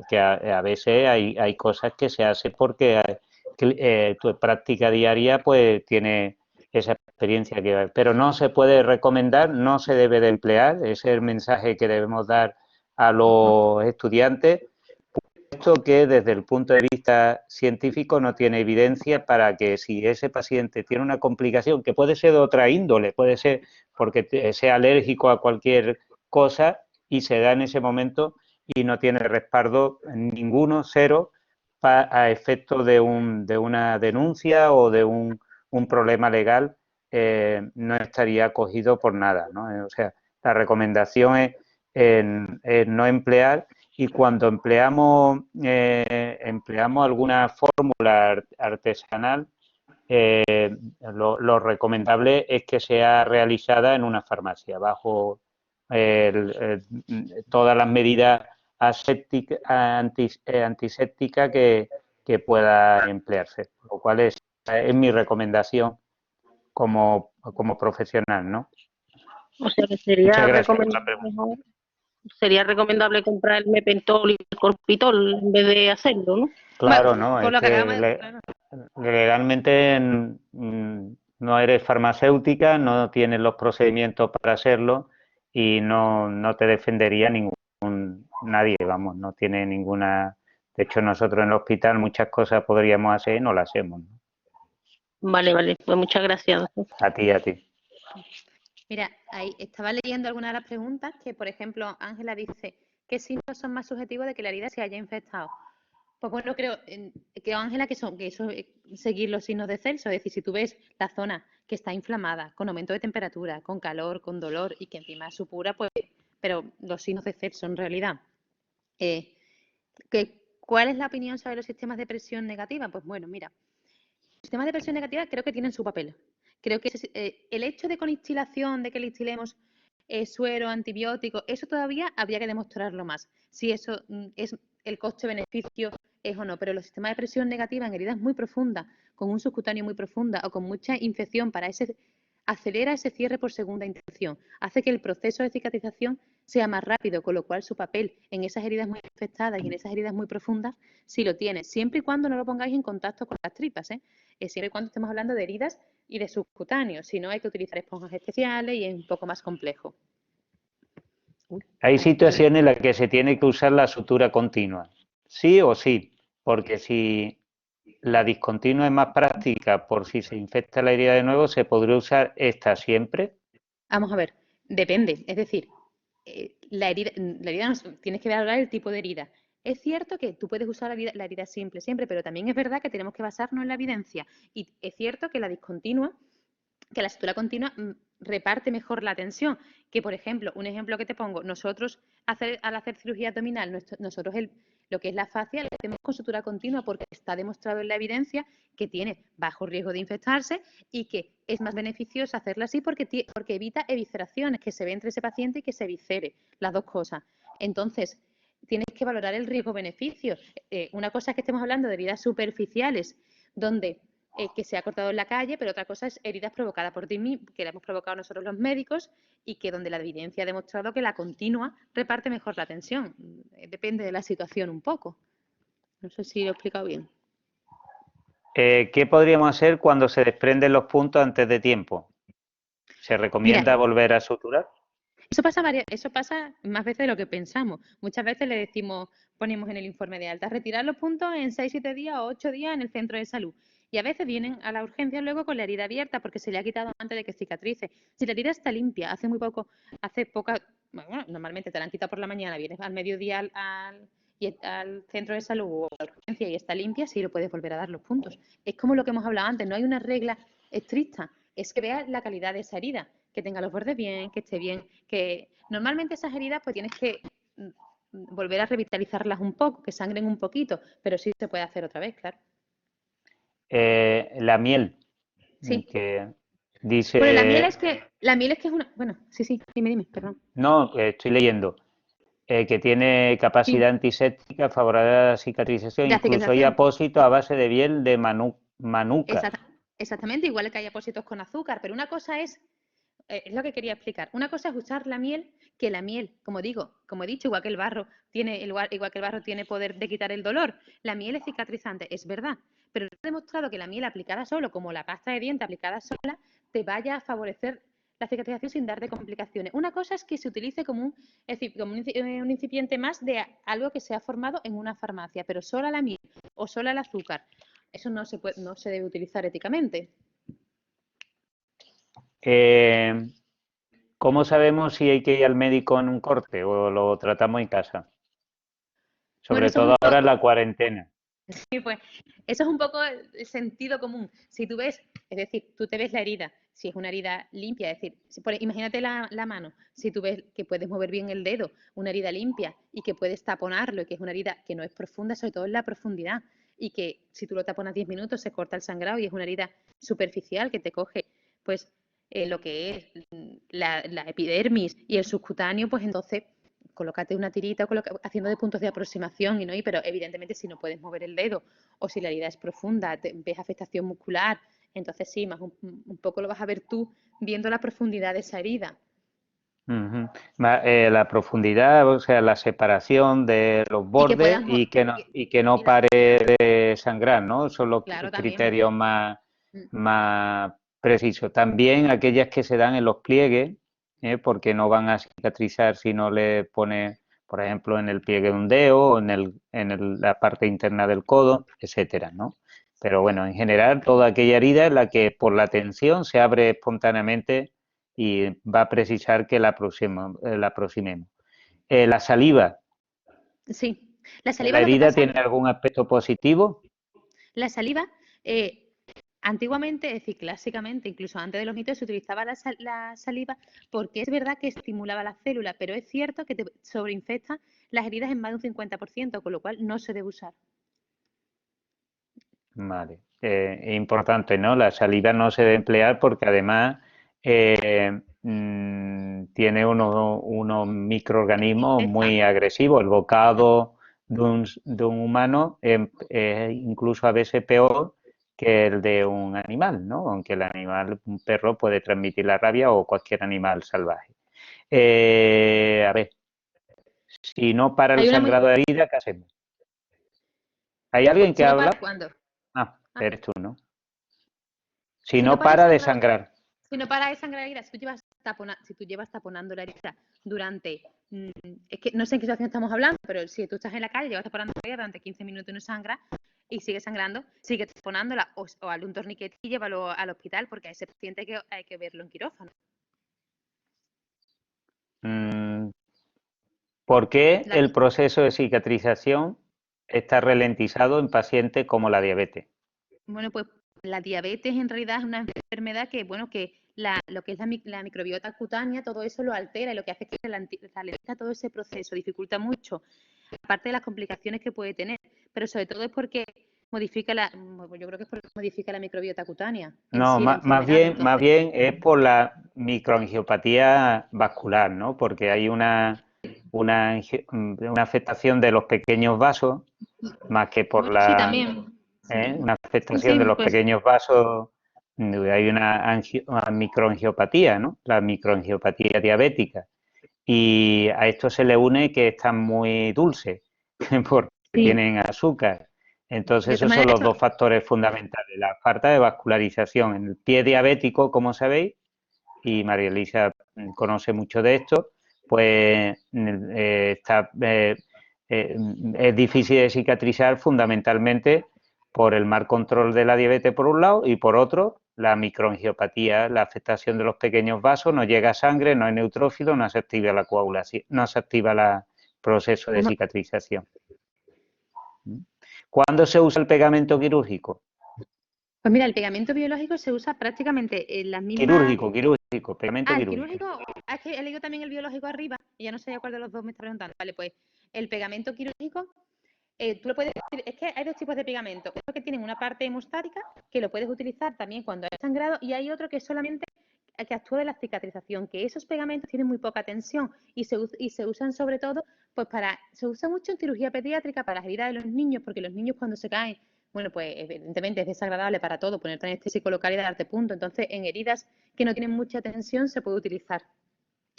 que a veces hay cosas que se hacen porque tu práctica diaria pues tiene esa experiencia que pero no se puede recomendar, no se debe de emplear, ese es el mensaje que debemos dar a los estudiantes, puesto que desde el punto de vista científico no tiene evidencia para que si ese paciente tiene una complicación que puede ser de otra índole, puede ser porque sea alérgico a cualquier cosa y se da en ese momento y no tiene respaldo ninguno, cero, a efecto de una denuncia o de un problema legal, no estaría acogido por nada, ¿no? O sea, la recomendación es no emplear y cuando empleamos alguna fórmula artesanal, lo recomendable es que sea realizada en una farmacia, bajo todas las medidas antisépticas que pueda emplearse, lo cual es mi recomendación como como profesional, ¿no? O sea que Muchas gracias por la pregunta. sería recomendable comprar el Mepentol y el Corpitol en vez de hacerlo, ¿no? Claro, Bueno, ¿no? por Es lo que acabamos que de... claro. legalmente no eres farmacéutica, no tienes los procedimientos para hacerlo y no te defendería nadie, vamos, no tiene ninguna... De hecho, nosotros en el hospital muchas cosas podríamos hacer y no las hacemos, ¿no? Vale, pues muchas gracias. A ti, a ti. Mira, ahí estaba leyendo algunas de las preguntas que, por ejemplo, Ángela dice, ¿qué signos son más subjetivos de que la herida se haya infectado? Pues bueno, creo que Ángela, que eso es seguir los signos de Celso, es decir, si tú ves la zona que está inflamada, con aumento de temperatura, con calor, con dolor y que encima es supura, pues, pero los signos de Celso en realidad. ¿Cuál es la opinión sobre los sistemas de presión negativa? Pues bueno, mira, los sistemas de presión negativa creo que tienen su papel. Creo que el hecho de con instilación, de que le instilemos suero, antibiótico, eso todavía habría que demostrarlo más. Si eso es el coste-beneficio es o no, pero los sistemas de presión negativa en heridas muy profundas, con un subcutáneo muy profunda o con mucha infección acelera ese cierre por segunda infección, hace que el proceso de cicatrización sea más rápido, con lo cual su papel en esas heridas muy infectadas y en esas heridas muy profundas sí lo tiene, siempre y cuando no lo pongáis en contacto con las tripas, siempre y cuando estemos hablando de heridas y de subcutáneos, si no hay que utilizar esponjas especiales y es un poco más complejo. Hay situaciones en las que se tiene que usar la sutura continua, sí o sí, porque si la discontinua es más práctica por si se infecta la herida de nuevo, ¿se podría usar esta siempre? Vamos a ver, depende, es decir, la herida tienes que valorar el tipo de herida. Es cierto que tú puedes usar la herida simple siempre, pero también es verdad que tenemos que basarnos en la evidencia. Y es cierto que la sutura continua reparte mejor la tensión. Que, por ejemplo, un ejemplo que te pongo, nosotros al hacer cirugía abdominal, nosotros lo que es la fascia la hacemos con sutura continua porque está demostrado en la evidencia que tiene bajo riesgo de infectarse y que es más beneficioso hacerla así porque evita evisceraciones, que se ve entre ese paciente y que se eviscere, las dos cosas. Entonces, tienes que valorar el riesgo-beneficio. Una cosa es que estemos hablando de heridas superficiales, donde que se ha cortado en la calle, pero otra cosa es heridas provocadas por ti mismo, que la hemos provocado nosotros los médicos y que donde la evidencia ha demostrado que la continua reparte mejor la tensión. Depende de la situación un poco. No sé si lo he explicado bien. ¿Qué podríamos hacer cuando se desprenden los puntos antes de tiempo? ¿Se recomienda volver a suturar? Eso pasa más veces de lo que pensamos. Muchas veces le ponemos en el informe de alta, retirar los puntos en 6-7 días o 8 días en el centro de salud. Y a veces vienen a la urgencia luego con la herida abierta porque se le ha quitado antes de que cicatrice. Si la herida está limpia, bueno, normalmente te la han quitado por la mañana, vienes al mediodía al centro de salud o a la urgencia y está limpia, sí lo puedes volver a dar los puntos. Es como lo que hemos hablado antes, no hay una regla estricta, es que veas la calidad de esa herida, que tenga los bordes bien, que esté bien, que normalmente esas heridas pues tienes que volver a revitalizarlas un poco, que sangren un poquito, pero sí se puede hacer otra vez, claro. La miel, Sí. que dice... Bueno, la miel es que es una... Bueno, sí, dime, perdón. No, estoy leyendo. Que tiene capacidad antiséptica, favorable a la cicatrización, incluso hay apósitos a base de miel de manuka. Exactamente, igual que hay apósitos con azúcar, pero una cosa es lo que quería explicar. Una cosa es usar la miel, que la miel, como he dicho, igual que el barro tiene poder de quitar el dolor. La miel es cicatrizante, es verdad, pero he demostrado que la miel aplicada solo, como la pasta de dientes aplicada sola, te vaya a favorecer la cicatrización sin darte complicaciones. Una cosa es que se utilice como un incipiente más de algo que se ha formado en una farmacia, pero sola la miel o sola el azúcar, eso no se debe utilizar éticamente. ¿Cómo sabemos si hay que ir al médico en un corte o lo tratamos en casa? Sobre todo ahora en la cuarentena. Sí, pues eso es un poco el sentido común. Si tú ves, es decir, tú te ves la herida, si es una herida limpia, es decir, imagínate la mano, si tú ves que puedes mover bien el dedo, una herida limpia y que puedes taponarlo y que es una herida que no es profunda, sobre todo en la profundidad, y que si tú lo taponas 10 minutos se corta el sangrado y es una herida superficial que te coge, pues lo que es la epidermis y el subcutáneo, pues entonces colócate una tirita haciendo de puntos de aproximación pero evidentemente si no puedes mover el dedo o si la herida es profunda, ves afectación muscular Entonces sí, más un poco lo vas a ver tú viendo la profundidad de esa herida. Ujú. La profundidad, o sea, la separación de los Y que bordes puedas, y que no y la- pare de sangrar, ¿no? Son los claro, también. criterios más, Mm. más precisos. También aquellas que se dan en los pliegues, porque no van a cicatrizar si no le pones, por ejemplo, en el pliegue de un dedo o la parte interna del codo, etcétera, ¿no? Pero bueno, en general, toda aquella herida en la que por la tensión se abre espontáneamente y va a precisar que la aproximemos. La saliva, Sí, la ¿en saliva la lo que herida pasa, tiene algún aspecto positivo? la saliva, antiguamente, es decir, clásicamente, incluso antes de los mitos, se utilizaba la saliva porque es verdad que estimulaba las células, pero es cierto que te sobreinfecta las heridas en más de un 50%, con lo cual no se debe usar. Vale. Importante, ¿no? La saliva no se debe emplear porque además tiene unos microorganismos Infecta. muy agresivos. El bocado de un humano es incluso a veces peor que el de un animal, ¿no? Aunque el animal, un perro, puede transmitir la rabia o cualquier animal salvaje. A ver, si no para el Hay una muy... sangrado de herida, ¿qué hacemos? ¿Hay alguien que Si no habla? para, ¿cuándo? Ah, Ah, eres tú, ¿no? Si si no no para el para de sangrado, sangrar. si no para de sangrar la herida, si tú llevas taponando la herida durante, es que no sé en qué situación estamos hablando, pero si tú estás en la calle, llevas taponando la herida durante 15 minutos y no sangra, y sigue sangrando, sigue taponándola o hazle un torniquete y llévalo al hospital, porque a ese paciente hay que verlo en quirófano. Mm, ¿Por qué La- el proceso de cicatrización está ralentizado en pacientes como la diabetes? Bueno, pues la diabetes en realidad es una enfermedad que, bueno, que lo que es la microbiota cutánea, todo eso lo altera y lo que hace es que ralentiza todo ese proceso, dificulta mucho, aparte de las complicaciones que puede tener, pero sobre todo es porque yo creo que es porque modifica la microbiota cutánea en No, sí, la enfermedad. más Entonces, bien es por la microangiopatía vascular, ¿no? Porque hay una afectación de los pequeños vasos, más que por bueno, sí, también. una Sí, afectación sí, de los pues pequeños vasos, hay una microangiopatía, ¿no? La microangiopatía diabética. Y a esto se le une que están muy dulces, porque sí. tienen azúcar. Entonces, De todas esos son maneras, los dos factores fundamentales. La falta de vascularización en el pie diabético, como sabéis, y María Elisa conoce mucho de esto, pues es difícil de cicatrizar fundamentalmente por el mal control de la diabetes por un lado y por otro la microangiopatía, la afectación de los pequeños vasos, no llega sangre, no hay neutrófilo, no se activa la coagulación, no se activa el proceso de bueno, cicatrización. ¿Cuándo se usa el pegamento quirúrgico? pues mira, el pegamento biológico se usa prácticamente en las mismas. Quirúrgico, pegamento El quirúrgico. quirúrgico, es que he leído también el biológico arriba y ya no sé cuál de los dos me está preguntando. Vale, pues el pegamento quirúrgico, tú lo puedes decir, es que hay dos tipos de pegamento. Uno que tienen una parte hemostática, que lo puedes utilizar también cuando hay sangrado, y hay otro que es solamente que actúa de la cicatrización, que esos pegamentos tienen muy poca tensión y se usan sobre todo, pues se usa mucho en cirugía pediátrica para las heridas de los niños, porque los niños cuando se caen, bueno, pues evidentemente es desagradable para todo ponerte anestésico local y darte punto. Entonces, en heridas que no tienen mucha tensión se puede utilizar.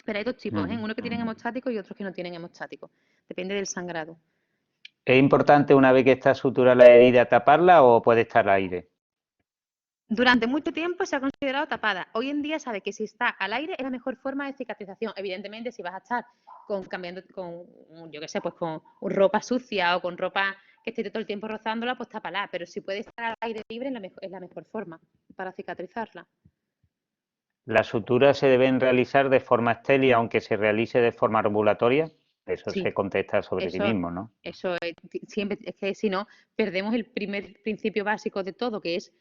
Pero hay dos tipos, ¿eh? Uno que tienen hemostático y otros que no tienen hemostático. Depende del sangrado. ¿Es importante una vez que está suturada la herida taparla o puede estar al aire? Durante mucho tiempo se ha considerado tapada. Hoy en día sabe que si está al aire es la mejor forma de cicatrización. Evidentemente, si vas a estar yo qué sé, pues con ropa sucia o con ropa que esté todo el tiempo rozándola, pues tápala. Pero si puede estar al aire libre es la mejor forma para cicatrizarla. ¿Las suturas se deben realizar de forma estéril aunque se realice de forma ambulatoria? Eso se Sí, contesta sobre sí eso, mismo, ¿no? eso siempre, es que si no, perdemos el primer principio básico de todo, que es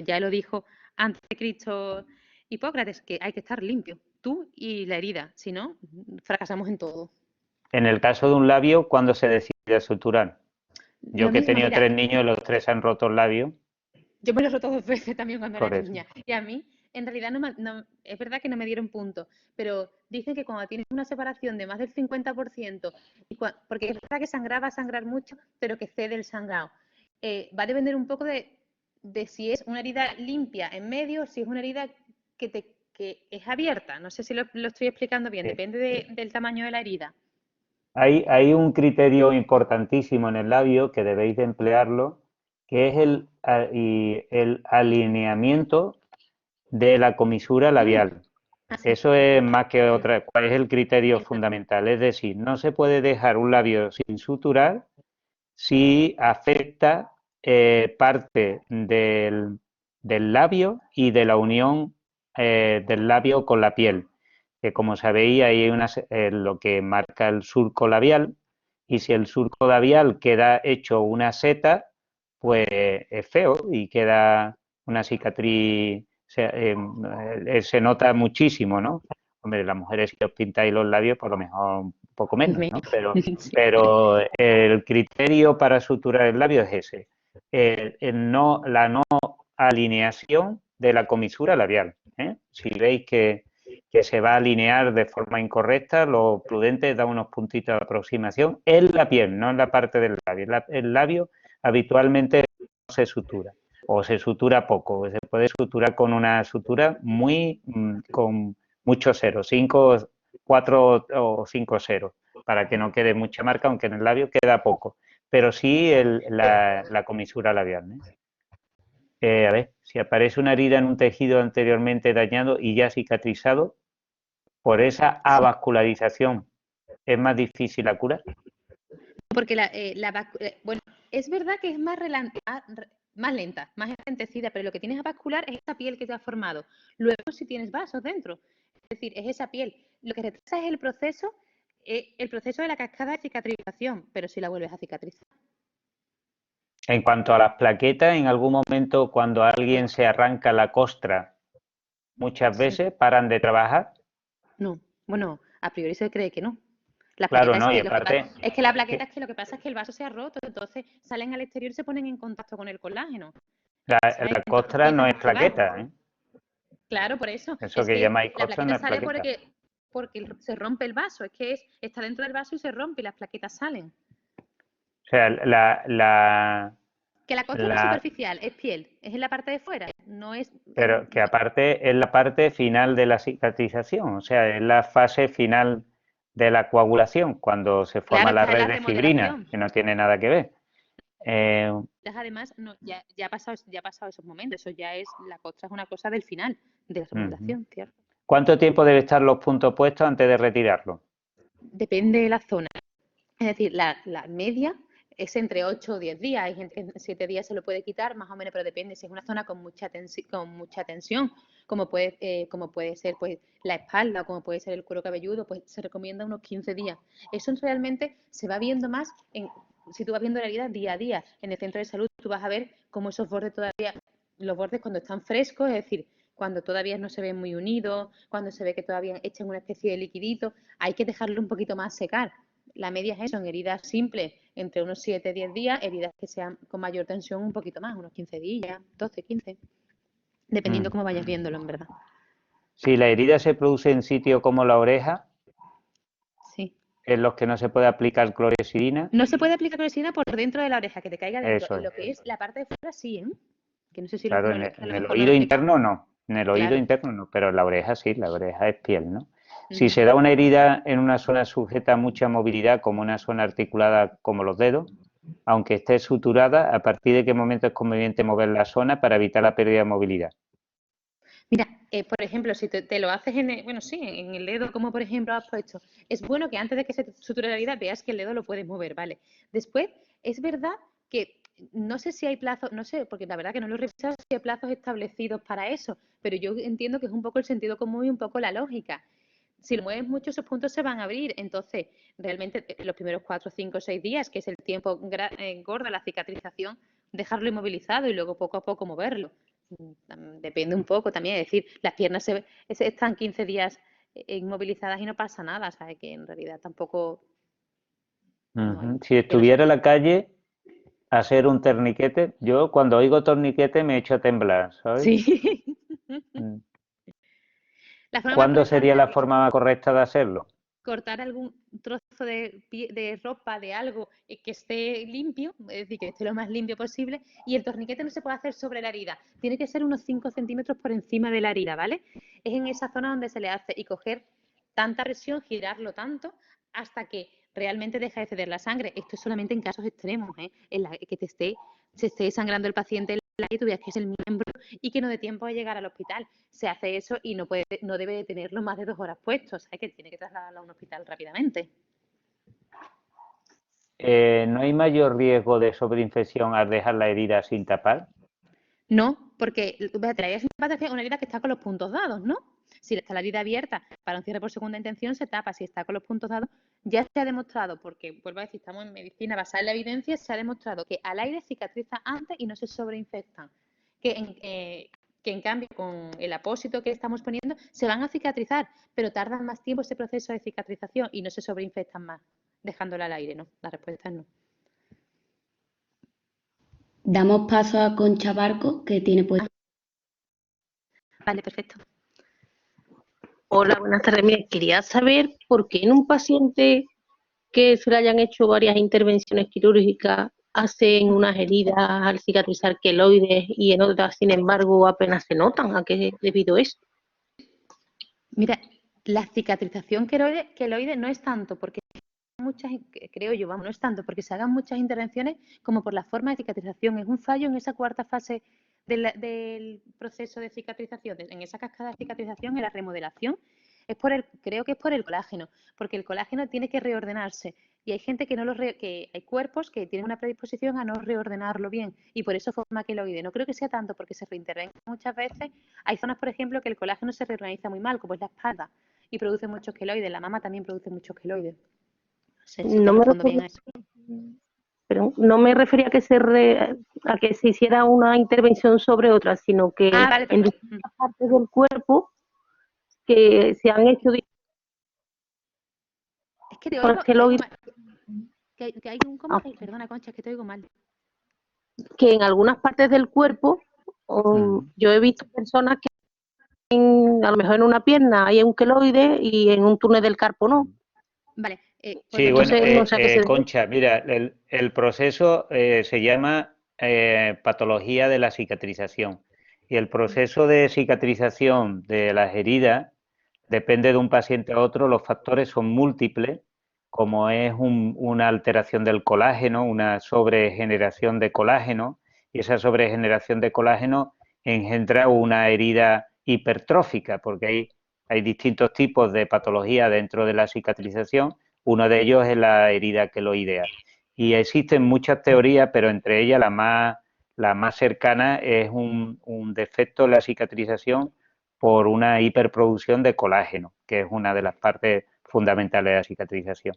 ya lo dijo antes de Cristo Hipócrates, que hay que estar limpio, tú y la herida, si no, fracasamos en todo. En el caso de un labio, ¿cuándo se decide suturar? Yo Lo que he mismo, tenido mira, 3 niños y los 3 han roto el labio, yo me lo he roto 2 veces también cuando era por eso. niña, y a mí, en realidad, es verdad que no me dieron punto, pero dicen que cuando tienes una separación de más del 50%, porque es verdad que sangrar va a sangrar mucho, pero que cede el sangrado, va a depender un poco de si es una herida limpia en medio, si es una herida que es abierta. No sé si lo estoy explicando bien, Sí. depende del tamaño de la herida. Hay un criterio importantísimo en el labio que debéis de emplearlo, que es el alineamiento de la comisura labial. Así. Eso es más que otra, ¿cuál es el criterio Exacto. fundamental? Es decir, no se puede dejar un labio sin suturar si afecta parte del labio y de la unión del labio con la piel, que como sabéis hay lo que marca el surco labial, y si el surco labial queda hecho una seta, pues es feo y queda una cicatriz, se nota muchísimo, ¿no? Hombre, las mujeres si os pintáis los labios, por lo mejor un poco menos, ¿no? Sí. Pero el criterio para suturar el labio es ese, la no alineación de la comisura labial, ¿eh? Si veis que se va a alinear de forma incorrecta, lo prudente es dar unos puntitos de aproximación en la piel, no en la parte del labio. El labio habitualmente no se sutura, o se sutura poco, se puede suturar con una sutura con muchos ceros, 5, 4 o 5 ceros, para que no quede mucha marca, aunque en el labio queda poco, pero sí la comisura labial, ¿eh? A ver, si aparece una herida en un tejido anteriormente dañado y ya cicatrizado, por esa avascularización es más difícil la cura. Porque bueno, es verdad que es más lenta, más enlentecida, pero lo que tienes avascular es esa piel que te ha formado. Luego, si tienes vasos dentro, es decir, es esa piel. Lo que retrasa es el proceso de la cascada de cicatrización, pero si la vuelves a cicatrizar. En cuanto a las plaquetas, en algún momento cuando alguien se arranca la costra, muchas veces paran de trabajar. No, bueno, a priori se cree que no. La Claro, plaqueta no, y es que aparte... es que la plaqueta es que lo que pasa es que el vaso se ha roto, entonces salen al exterior y se ponen en contacto con el colágeno. La Entonces, costra no es se van. plaqueta, ¿eh? Claro, por eso. Eso Es que que llamáis la costra no plaqueta es sale plaqueta. porque se rompe el vaso. Es que está dentro del vaso y se rompe y las plaquetas salen. O sea, Que la costra no es superficial, es piel. Es en la parte de fuera. No es. pero que aparte es la parte final de la cicatrización, o sea, es la fase final de la coagulación, cuando se forma Claro, la está en red la de fibrina, remodelación. que no tiene nada que ver. Además, no, ya ha pasado esos momentos. Eso ya es. La costra es una cosa del final de la remodelación, ¿cierto? ¿Cuánto tiempo debe estar los puntos puestos antes de retirarlo? Depende de la zona. Es decir, la media es entre 8 o 10 días. Hay gente que en 7 días se lo puede quitar, más o menos, pero depende. Si es una zona con mucha tensión, como puede ser pues la espalda o como puede ser el cuero cabelludo, pues se recomienda unos 15 días. Eso realmente se va viendo más si tú vas viendo la herida día a día. En el centro de salud tú vas a ver cómo esos bordes los bordes cuando están frescos, es decir, cuando todavía no se ven muy unidos, cuando se ve que todavía echan una especie de liquidito, hay que dejarlo un poquito más secar. La media es eso, en heridas simples, entre unos 7 10 días, heridas que sean con mayor tensión un poquito más, unos 15 días, 12, 15, dependiendo cómo vayas viéndolo, en verdad. Si la herida se produce en sitio como la oreja, sí, en los que no se puede aplicar clorexidina. No se puede aplicar clorexidina por dentro de la oreja, que te caiga dentro. Eso En lo que es la parte de fuera, sí, ¿eh? Que no sé si claro, a en lo el mejor no lo oído he explicado. interno no, en el oído Claro. interno no, pero en la oreja sí, la oreja es piel, ¿no? Si se da una herida en una zona sujeta a mucha movilidad, como una zona articulada como los dedos, aunque esté suturada, ¿a partir de qué momento es conveniente mover la zona para evitar la pérdida de movilidad? Mira, por ejemplo, si te lo haces en el dedo, como por ejemplo has puesto, es bueno que antes de que se suture la herida veas que el dedo lo puedes mover, ¿vale? Después, es verdad que no sé si hay plazos, no sé, porque la verdad que no lo he revisado, si hay plazos establecidos para eso, pero yo entiendo que es un poco el sentido común y un poco la lógica. Si lo mueves mucho, esos puntos se van a abrir. Entonces, realmente, los primeros 4, 5, 6 días, que es el tiempo gordo, la cicatrización, dejarlo inmovilizado y luego poco a poco moverlo. Depende un poco también, es decir, las piernas están 15 días inmovilizadas y no pasa nada, ¿sabes? Que en realidad tampoco... Si estuviera en la calle, hacer un torniquete, yo cuando oigo torniquete me echo a temblar, ¿sabes? Sí. ¿Cuándo sería la forma más correcta de hacerlo? cortar algún trozo de ropa, de algo que esté limpio, es decir, que esté lo más limpio posible, y el torniquete no se puede hacer sobre la herida, tiene que ser unos 5 centímetros por encima de la herida, ¿vale? Es en esa zona donde se le hace, y coger tanta presión, girarlo tanto, hasta que realmente deja de ceder la sangre. Esto es solamente en casos extremos, en la que se esté sangrando el paciente y tú veas que es el miembro y que no dé tiempo a llegar al hospital. Se hace eso y no debe de tenerlo más de 2 horas puesto, o sea que tiene que trasladarlo a un hospital rápidamente. ¿No hay mayor riesgo de sobreinfección al dejar la herida sin tapar? No, porque la herida simpática es una herida que está con los puntos dados, ¿no? Si está la herida abierta para un cierre por segunda intención, se tapa. Si está con los puntos dados, ya se ha demostrado, porque vuelvo a decir, estamos en medicina basada en la evidencia, se ha demostrado que al aire cicatriza antes y no se sobreinfectan. Que en cambio con el apósito que estamos poniendo se van a cicatrizar, pero tardan más tiempo ese proceso de cicatrización y no se sobreinfectan más, dejándola al aire, ¿no? La respuesta es no. Damos paso a Concha Barco, que tiene pues. Vale, perfecto. Hola, buenas tardes. Mira, quería saber por qué en un paciente que se le hayan hecho varias intervenciones quirúrgicas hacen unas heridas al cicatrizar queloides y en otras, sin embargo, apenas se notan. ¿A qué es debido eso? Mira, la cicatrización queloide no es tanto porque creo yo, vamos, no es tanto porque se hagan muchas intervenciones como por la forma de cicatrización. Es un fallo en esa cuarta fase del proceso de cicatrización, en esa cascada de cicatrización, en la remodelación. Creo que es por el colágeno, porque el colágeno tiene que reordenarse y hay gente que hay cuerpos que tienen una predisposición a no reordenarlo bien y por eso forma queloide. No creo que sea tanto porque se reintervenga muchas veces. Hay zonas, por ejemplo, que el colágeno se reorganiza muy mal, como es la espalda, y produce muchos queloides. La mama también produce muchos queloides. No sé si te respondo bien a eso. Pero no me refería a que a que se hiciera una intervención sobre otra, sino que Vale, en distintas partes del cuerpo que se han hecho es que te oigo queloides, que hay un coma. Perdona, Concha, es que te oigo mal. que en algunas partes del cuerpo yo he visto personas que a lo mejor en una pierna hay un queloide y en un túnel del carpo no. Vale. Sí, Entonces, bueno, no sé a qué se debe. Concha, mira, el proceso se llama patología de la cicatrización y el proceso de cicatrización de las heridas depende de un paciente a otro, los factores son múltiples, como es una alteración del colágeno, una sobregeneración de colágeno, y esa sobregeneración de colágeno engendra una herida hipertrófica, porque hay distintos tipos de patología dentro de la cicatrización. Uno de ellos es la herida queloidea. Y existen muchas teorías, pero entre ellas la más cercana es un defecto en la cicatrización por una hiperproducción de colágeno, que es una de las partes fundamentales de la cicatrización.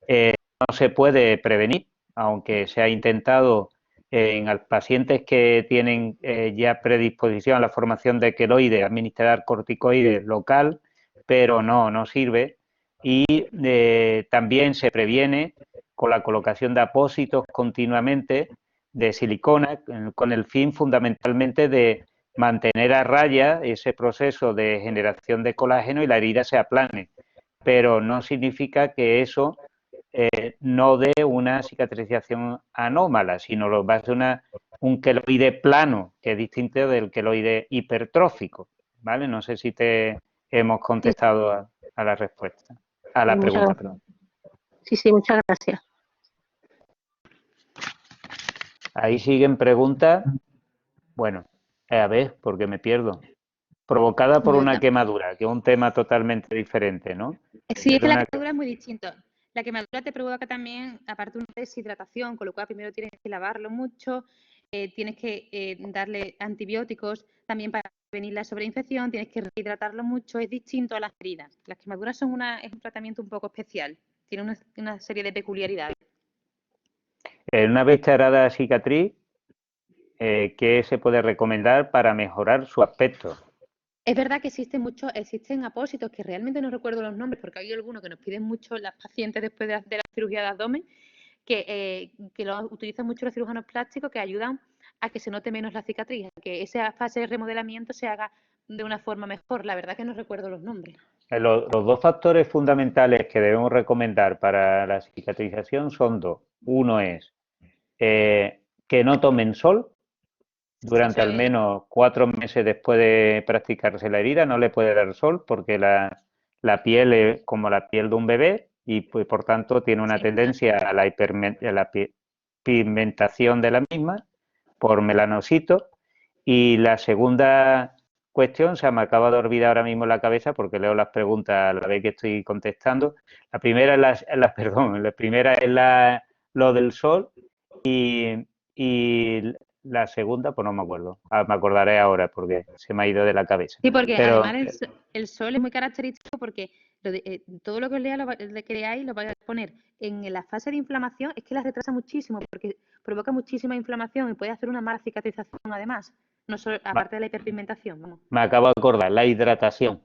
No se puede prevenir, aunque se ha intentado en pacientes que tienen ya predisposición a la formación de queloides, administrar corticoides local, pero no sirve. Y también se previene con la colocación de apósitos continuamente de silicona, con el fin fundamentalmente de mantener a raya ese proceso de generación de colágeno y la herida se aplane. Pero no significa que eso no dé una cicatrización anómala, sino lo va a ser un queloide plano, que es distinto del queloide hipertrófico, ¿vale? No sé si te hemos contestado a la respuesta, a la pregunta, perdón. Sí, muchas gracias. Ahí siguen preguntas. Bueno, a ver, porque me pierdo. Provocada por una quemadura, que es un tema totalmente diferente, ¿no? Sí, es que la quemadura es muy distinto. La quemadura te provoca también, aparte, una deshidratación, con lo cual primero tienes que lavarlo mucho, tienes que darle antibióticos también para prevenir la sobreinfección, tienes que rehidratarlo mucho, es distinto a las heridas. Las quemaduras son es un tratamiento un poco especial, tiene una serie de peculiaridades. Una vez cerrada la cicatriz, ¿qué se puede recomendar para mejorar su aspecto? Es verdad que existen apósitos que realmente no recuerdo los nombres porque hay algunos que nos piden mucho las pacientes después de la cirugía de abdomen, que lo utilizan mucho los cirujanos plásticos, que ayudan a que se note menos la cicatriz, que esa fase de remodelamiento se haga de una forma mejor. La verdad que no recuerdo los nombres. Los dos factores fundamentales que debemos recomendar para la cicatrización son dos. Uno es que no tomen sol durante al menos 4 meses después de practicarse la herida. No le puede dar sol porque la piel es como la piel de un bebé y pues, por tanto tiene una tendencia a la pigmentación de la misma por melanocitos. Y la segunda cuestión, se me acaba de olvidar ahora mismo en la cabeza porque leo las preguntas a la vez que estoy contestando. La primera es lo del sol y la segunda, pues no me acuerdo. Me acordaré ahora porque se me ha ido de la cabeza. Sí, porque Pero, además el sol es muy característico porque todo lo que os lea que leáis lo vais a poner en la fase de inflamación, es que la retrasa muchísimo porque provoca muchísima inflamación y puede hacer una mala cicatrización además, no solo, aparte de la hiperpigmentación. Vamos. Me acabo de acordar, la hidratación.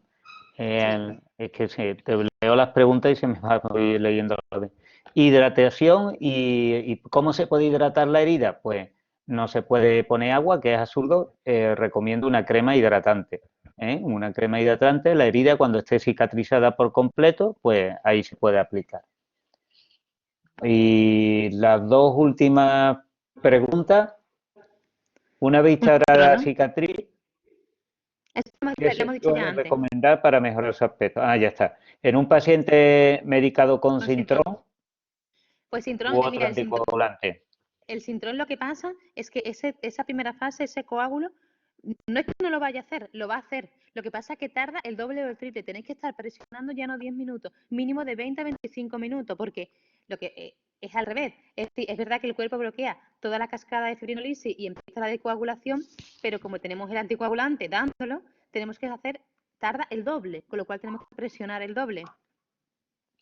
Es que te leo las preguntas y se me va a ir leyendo la orden. Hidratación y ¿cómo se puede hidratar la herida? Pues no se puede poner agua, que es absurdo. Recomiendo una crema hidratante. Una crema hidratante, la herida cuando esté cicatrizada por completo, pues ahí se puede aplicar. Y las dos últimas preguntas. Una vez instalada la cicatriz, ¿qué se puede recomendar para mejorar su aspecto? Ya está. En un paciente medicado con Sintrón, pues Sintrón, mira, el Sintrón lo que pasa es que esa primera fase, ese coágulo, no es que no lo vaya a hacer, lo va a hacer. Lo que pasa es que tarda el doble o el triple. Tenéis que estar presionando ya no 10 minutos, mínimo de 20 a 25 minutos, porque lo que es al revés. Es verdad que el cuerpo bloquea toda la cascada de fibrinolisis y empieza la decoagulación, pero como tenemos el anticoagulante dándolo, tenemos que tarda el doble, con lo cual tenemos que presionar el doble.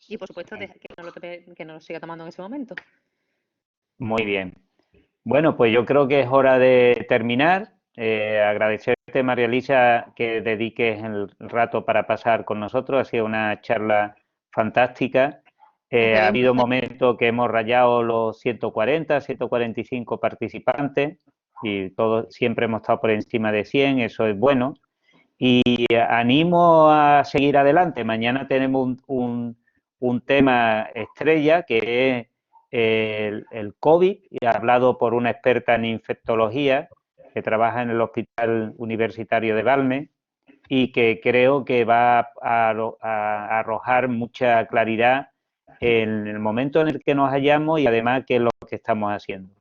Y por supuesto que no lo siga tomando en ese momento. Muy bien. Bueno, pues yo creo que es hora de terminar. Agradecerte, María Elisa, que dediques el rato para pasar con nosotros. Ha sido una charla fantástica. Ha habido momentos que hemos rayado los 140, 145 participantes y todos siempre hemos estado por encima de 100, eso es bueno. Y animo a seguir adelante. Mañana tenemos un tema estrella que es el COVID, hablado por una experta en infectología que trabaja en el Hospital Universitario de Valme y que creo que va a arrojar mucha claridad en el momento en el que nos hallamos y además qué es lo que estamos haciendo.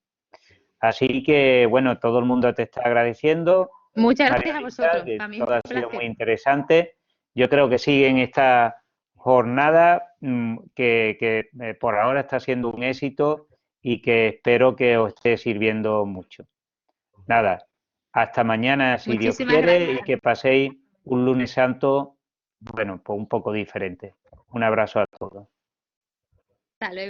Así que, bueno, todo el mundo te está agradeciendo. Muchas gracias a vosotros. Para mí todo ha sido muy interesante. Yo creo que sigue en esta jornada que por ahora está siendo un éxito y que espero que os esté sirviendo mucho. Nada, hasta mañana si Dios quiere y que paséis un lunes santo, bueno, pues un poco diferente. Un abrazo a todos. Hasta luego.